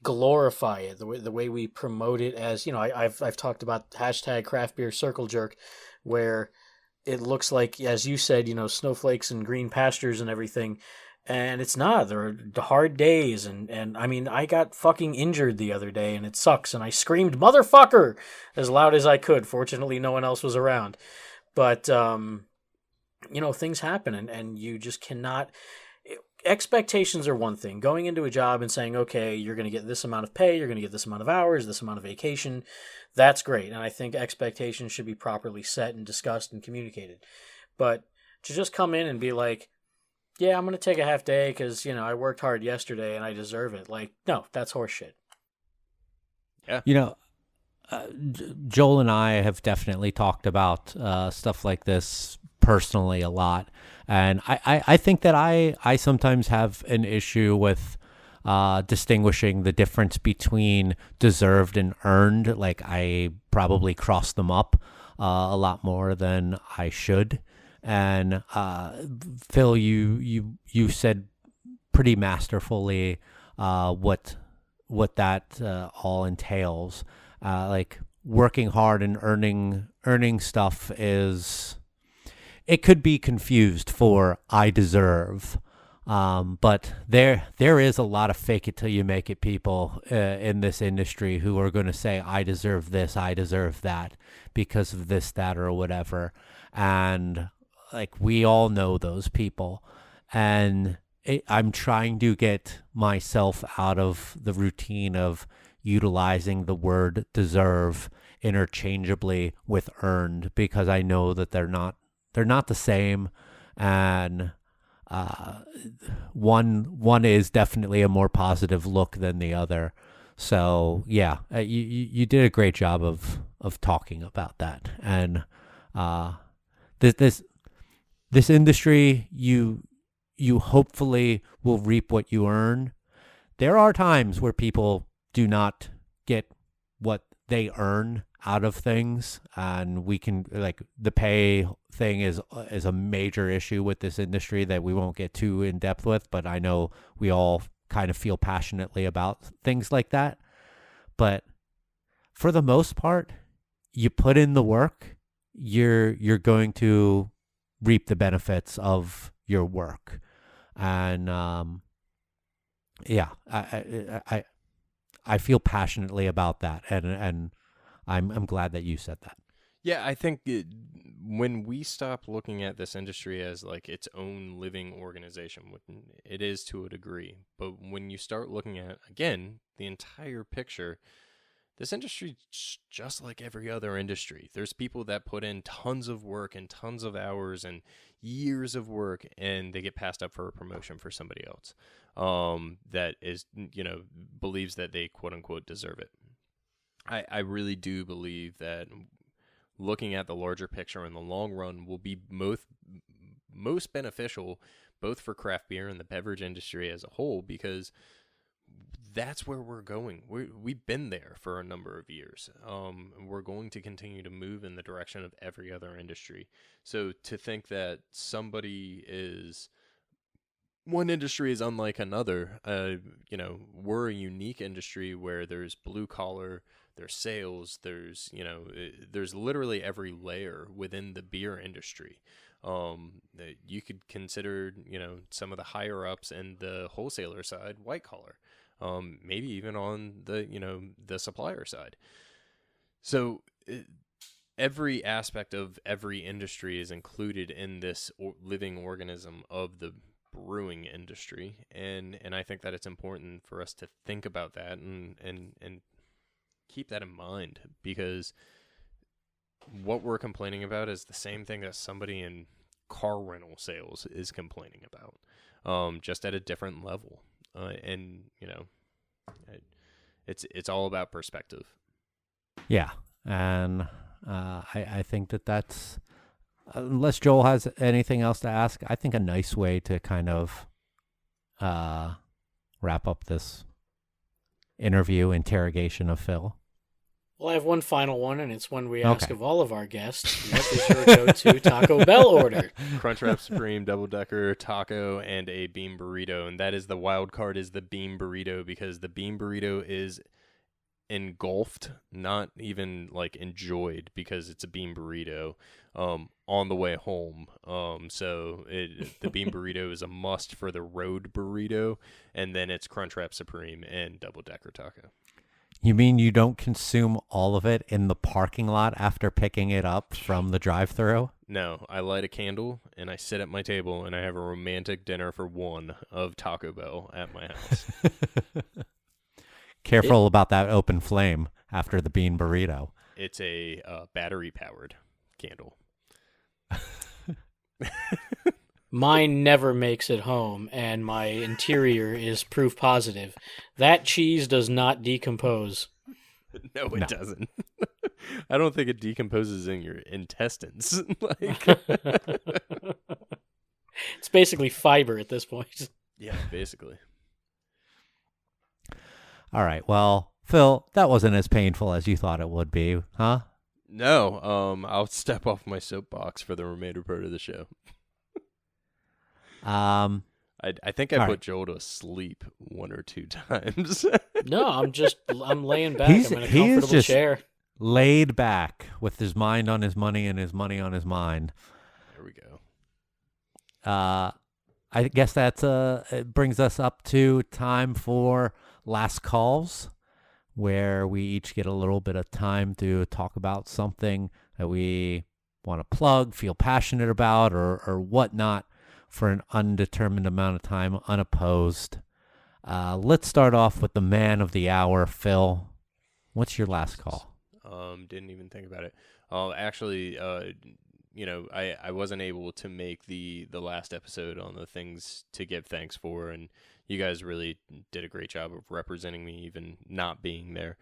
glorify it, the way we promote it as, I've talked about hashtag craft beer circle jerk, where it looks like, as you said, snowflakes and green pastures and everything. And it's not. There are hard days, and I mean, I got fucking injured the other day, and it sucks, and I screamed "motherfucker" as loud as I could. Fortunately, no one else was around. But things happen, and you just cannot. expectations are one thing. Going into a job and saying, okay, you're going to get this amount of pay, you're going to get this amount of hours, this amount of vacation, that's great. And I think expectations should be properly set and discussed and communicated. But to just come in and be like, yeah, I'm going to take a half day because, I worked hard yesterday and I deserve it. Like, no, that's horseshit. Yeah. Joel and I have definitely talked about stuff like this personally a lot. And I think that I sometimes have an issue with distinguishing the difference between deserved and earned. Like, I probably cross them up a lot more than I should. And Phil, you said pretty masterfully what that all entails. Like, working hard and earning stuff it could be confused for I deserve. But there is a lot of fake it till you make it people in this industry who are going to say, I deserve this, I deserve that because of this, that, or whatever. And like, we all know those people. And I'm trying to get myself out of the routine of utilizing the word deserve interchangeably with earned, because I know that they're not the same. And one is definitely a more positive look than the other. So yeah, you did a great job of talking about that. And this industry, you hopefully will reap what you earn. There are times where people do not get what they earn out of things, and we can, like, the pay thing is a major issue with this industry that we won't get too in depth with, but I know we all kind of feel passionately about things like that. But for the most part, you put in the work, you're going to reap the benefits of your work. And yeah, I feel passionately about that, and I'm glad that you said that. Yeah, I think when we stop looking at this industry as like its own living organization, it is to a degree, but when you start looking at, again, the entire picture, this industry is just like every other industry. There's people that put in tons of work and tons of hours and years of work, and they get passed up for a promotion for somebody else that is, believes that they quote unquote deserve it. I really do believe that looking at the larger picture in the long run will be most beneficial both for craft beer and the beverage industry as a whole, because that's where we're going. We've been there for a number of years. And we're going to continue to move in the direction of every other industry. So to think that one industry is unlike another, we're a unique industry where there's blue collar, there's sales, there's literally every layer within the beer industry. You could consider, some of the higher ups and the wholesaler side white collar. Maybe even on the supplier side. So every aspect of every industry is included in this living organism of the brewing industry, and I think that it's important for us to think about that and keep that in mind, because what we're complaining about is the same thing that somebody in car rental sales is complaining about, just at a different level. And it's all about perspective. Yeah, and I think that's, unless Joel has anything else to ask, I think a nice way to kind of wrap up this interrogation of Phil. Well, I have one final one, and it's one we ask of all of our guests. What is your go-to Taco Bell order? Crunchwrap Supreme, double-decker taco, and a bean burrito. And that is the wild card, is the bean burrito, because the bean burrito is engulfed, not even like enjoyed, because it's a bean burrito on the way home. So the bean burrito is a must for the road burrito, and then it's Crunchwrap Supreme and double-decker taco. You mean you don't consume all of it in the parking lot after picking it up from the drive-thru? No, I light a candle and I sit at my table and I have a romantic dinner for one of Taco Bell at my house. Careful about that open flame after the bean burrito. It's a battery-powered candle. Mine never makes it home, and my interior is proof positive. That cheese does not decompose. No, it doesn't. I don't think it decomposes in your intestines. It's basically fiber at this point. Yeah, basically. All right. Well, Phil, that wasn't as painful as you thought it would be, huh? No, I'll step off my soapbox for the remainder part of the show. I think I put Joel to sleep one or two times. No, I'm laying back. I'm in a he is comfortable just chair. laid back with his mind on his money and his money on his mind. There we go. I guess it brings us up to time for last calls, where we each get a little bit of time to talk about something that we want to plug, feel passionate about, or whatnot for an undetermined amount of time, unopposed. Let's start off with the man of the hour, Phil. What's your last call? Didn't even think about it. Actually, I wasn't able to make the last episode on the things to give thanks for, and you guys really did a great job of representing me, even not being there.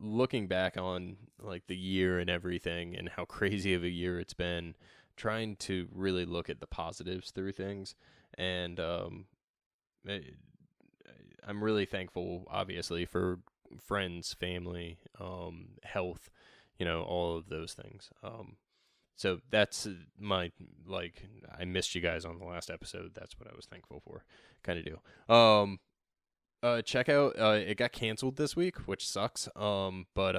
Looking back on like the year and everything, and how crazy of a year it's been, trying to really look at the positives through things, and I'm really thankful, obviously, for friends, family, health, all of those things. So that's my, I missed you guys on the last episode. That's what I was thankful for, kind of deal. Check out, it got canceled this week, which sucks. But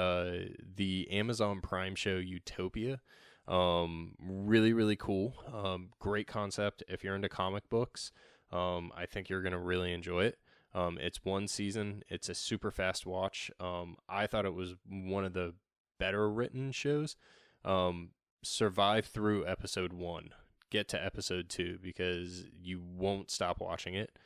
the Amazon Prime show Utopia, really, really cool. Great concept. If you're into comic books, I think you're going to really enjoy it. It's one season. It's a super fast watch. I thought it was one of the better written shows. Survive through episode 1. Get to episode 2 because you won't stop watching it.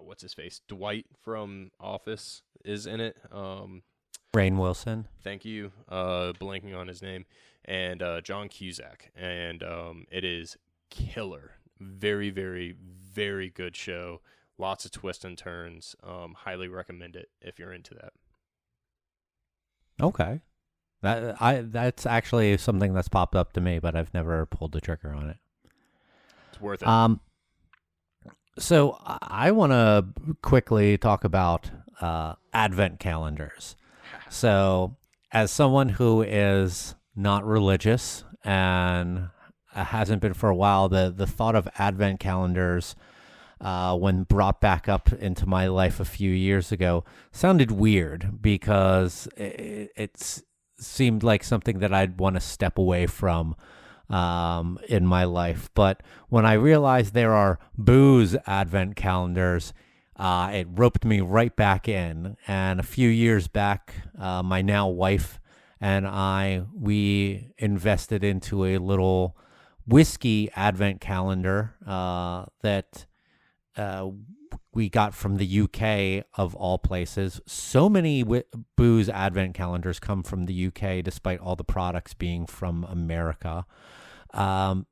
What's his face? Dwight from Office is in it. Rainn Wilson. Thank you. Blanking on his name. And John Cusack. And it is killer. Very, very, very good show. Lots of twists and turns. Highly recommend it if you're into that. Okay. That's actually something that's popped up to me, but I've never pulled the trigger on it. It's worth it. So I want to quickly talk about Advent calendars. So as someone who is not religious and hasn't been for a while, the thought of Advent calendars, when brought back up into my life a few years ago, sounded weird because it seemed like something that I'd want to step away from in my life. But when I realized there are booze Advent calendars, it roped me right back in. And a few years back, my now wife and we invested into a little whiskey Advent calendar that we got from the UK, of all places. So many booze Advent calendars come from the UK, despite all the products being from America. And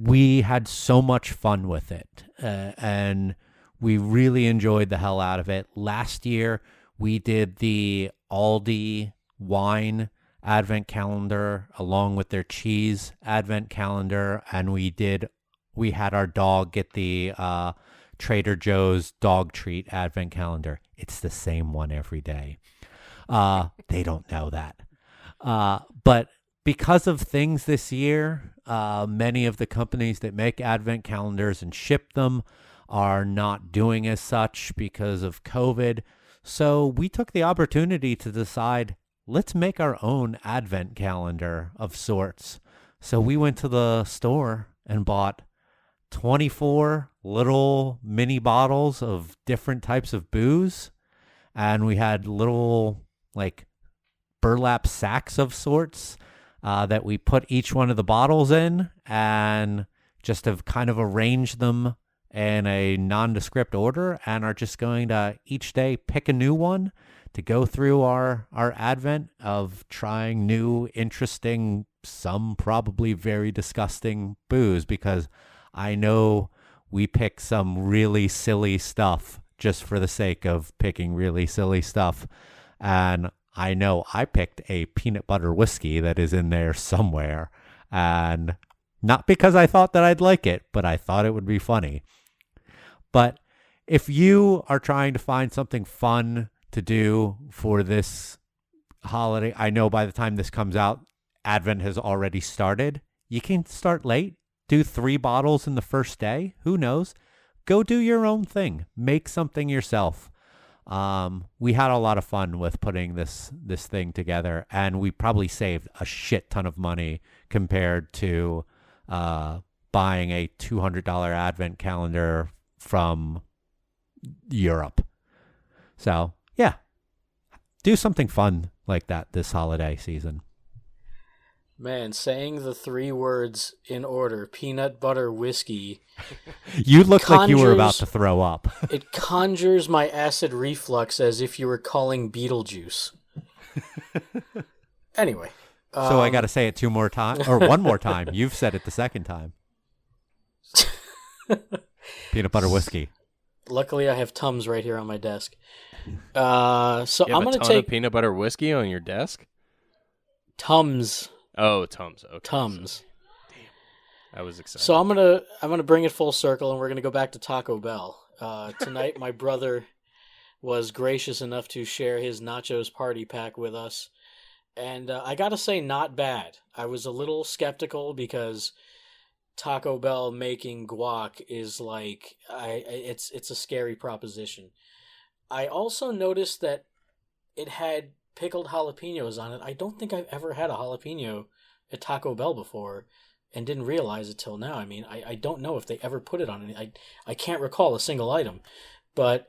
we had so much fun with it. And we really enjoyed the hell out of it. Last year, we did the Aldi wine Advent calendar along with their cheese Advent calendar. And we had our dog get the Trader Joe's dog treat Advent calendar. It's the same one every day. They don't know that. But because of things this year, many of the companies that make Advent calendars and ship them are not doing as such because of COVID. So we took the opportunity to decide, let's make our own Advent calendar of sorts. So we went to the store and bought 24 little mini bottles of different types of booze. And we had little burlap sacks of sorts that we put each one of the bottles in, and just have kind of arranged them in a nondescript order, and are just going to each day pick a new one to go through our advent of trying new, interesting, some probably very disgusting booze, because I know we pick some really silly stuff just for the sake of picking really silly stuff. And I know I picked a peanut butter whiskey that is in there somewhere. And not because I thought that I'd like it, but I thought it would be funny. But if you are trying to find something fun to do for this holiday, I know by the time this comes out, Advent has already started. You can start late, do 3 bottles in the first day. Who knows? Go do your own thing. Make something yourself. We had a lot of fun with putting this thing together, and we probably saved a shit ton of money compared to buying a $200 Advent calendar from Europe. So, yeah, do something fun like that this holiday season. Man, saying the 3 words in order, peanut butter whiskey. You looked like you were about to throw up. It conjures my acid reflux as if you were calling Beetlejuice. Anyway. So I got to say it 2 more times, or 1 more time. You've said it the second time. Peanut butter whiskey. Luckily, I have Tums right here on my desk. So You I'm have going to a ton take of peanut butter whiskey on your desk? Tums. Oh, Tums. Okay. Tums. Damn. I was excited. So I'm gonna bring it full circle, and we're gonna go back to Taco Bell. Tonight, my brother was gracious enough to share his nachos party pack with us, and I gotta say, not bad. I was a little skeptical because Taco Bell making guac is like it's a scary proposition. I also noticed that it had pickled jalapenos on it. I don't think I've ever had a jalapeno at Taco Bell before and didn't realize it till now. I mean, I don't know if they ever put it on it. I can't recall a single item. But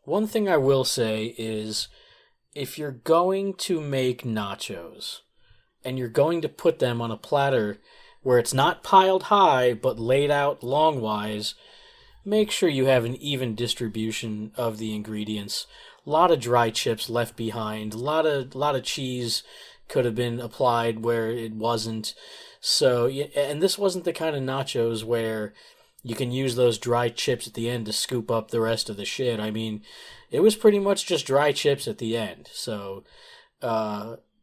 one thing I will say is if you're going to make nachos and you're going to put them on a platter where it's not piled high but laid out longwise, make sure you have an even distribution of the ingredients. A lot of dry chips left behind. A lot of cheese could have been applied where it wasn't. So, and this wasn't the kind of nachos where you can use those dry chips at the end to scoop up the rest of the shit. I mean, it was pretty much just dry chips at the end. So,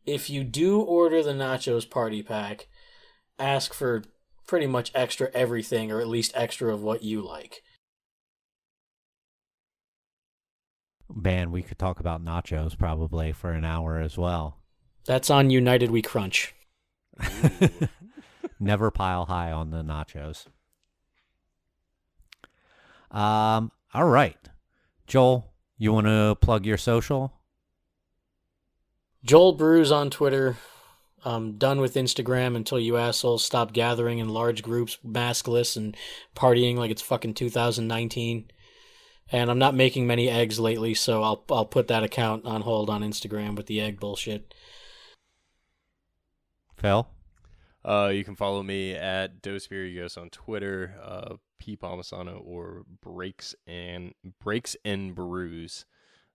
if you do order the nachos party pack, ask for pretty much extra everything, or at least extra of what you like. Man, we could talk about nachos probably for an hour as well. That's on United We Crunch. Never pile high on the nachos. All right. Joel, you want to plug your social? Joel Brews on Twitter. I'm done with Instagram until you assholes stop gathering in large groups, maskless, and partying like it's fucking 2019. And I'm not making many eggs lately, so I'll put that account on hold on Instagram with the egg bullshit. Phil? You can follow me at Dos Virgos on Twitter, P Palmisano, or Breaks and Brews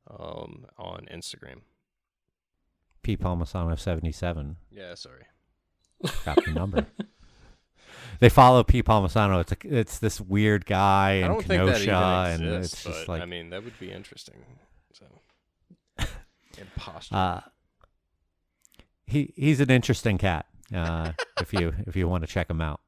on Instagram. P Palmisano 77. Yeah, sorry. Got the number. They follow P Palmisano. It's this weird guy in I don't think that Kenosha, even and exists, it's just but, like I mean, that would be interesting. So, imposter. He's an interesting cat. If you want to check him out,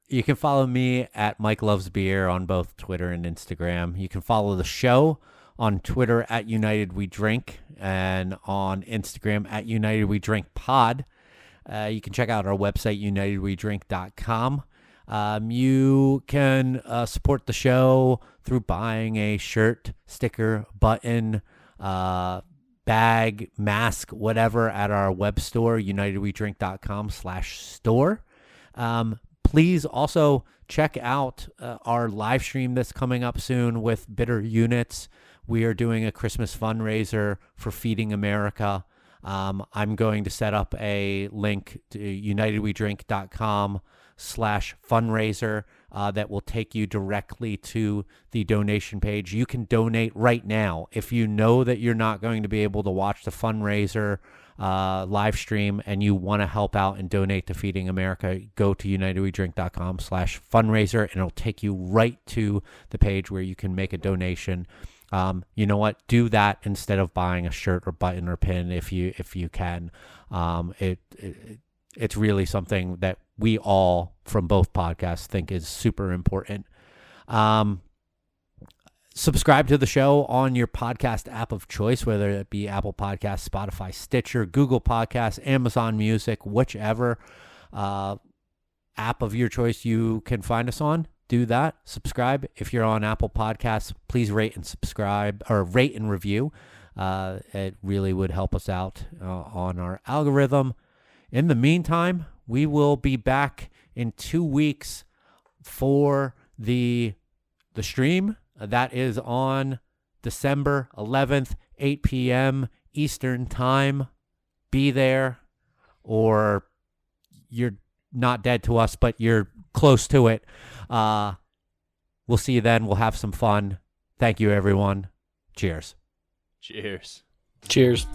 you can follow me at Mike Loves Beer on both Twitter and Instagram. You can follow the show on Twitter at United We Drink and on Instagram at United We Drink Pod. You can check out our website, unitedwedrink.com. You can support the show through buying a shirt, sticker, button, bag, mask, whatever at our web store, unitedwedrink.com/store. Please also check out our live stream that's coming up soon with Bitter Units. we are doing a Christmas fundraiser for Feeding America. I'm going to set up a link to unitedwedrink.com/fundraiser that will take you directly to the donation page. You can donate right now. If you know that you're not going to be able to watch the fundraiser live stream and you want to help out and donate to Feeding America, go to unitedwedrink.com/fundraiser and it'll take you right to the page where you can make a donation. You know what? Do that instead of buying a shirt or button or pin if you can. It's really something that we all from both podcasts think is super important. Subscribe to the show on your podcast app of choice, whether it be Apple Podcasts, Spotify, Stitcher, Google Podcasts, Amazon Music, whichever app of your choice you can find us on. Do that. Subscribe. If you're on Apple Podcasts, please rate and subscribe, or rate and review. It really would help us out on our algorithm. In the meantime, we will be back in 2 weeks for the stream. That is on December 11th, 8 p.m. Eastern Time. Be there, or you're not dead to us, but you're close to it. We'll see you then. We'll have some fun. Thank you, everyone. Cheers. Cheers. Cheers.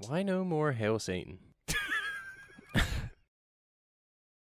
Why no more Hail Satan?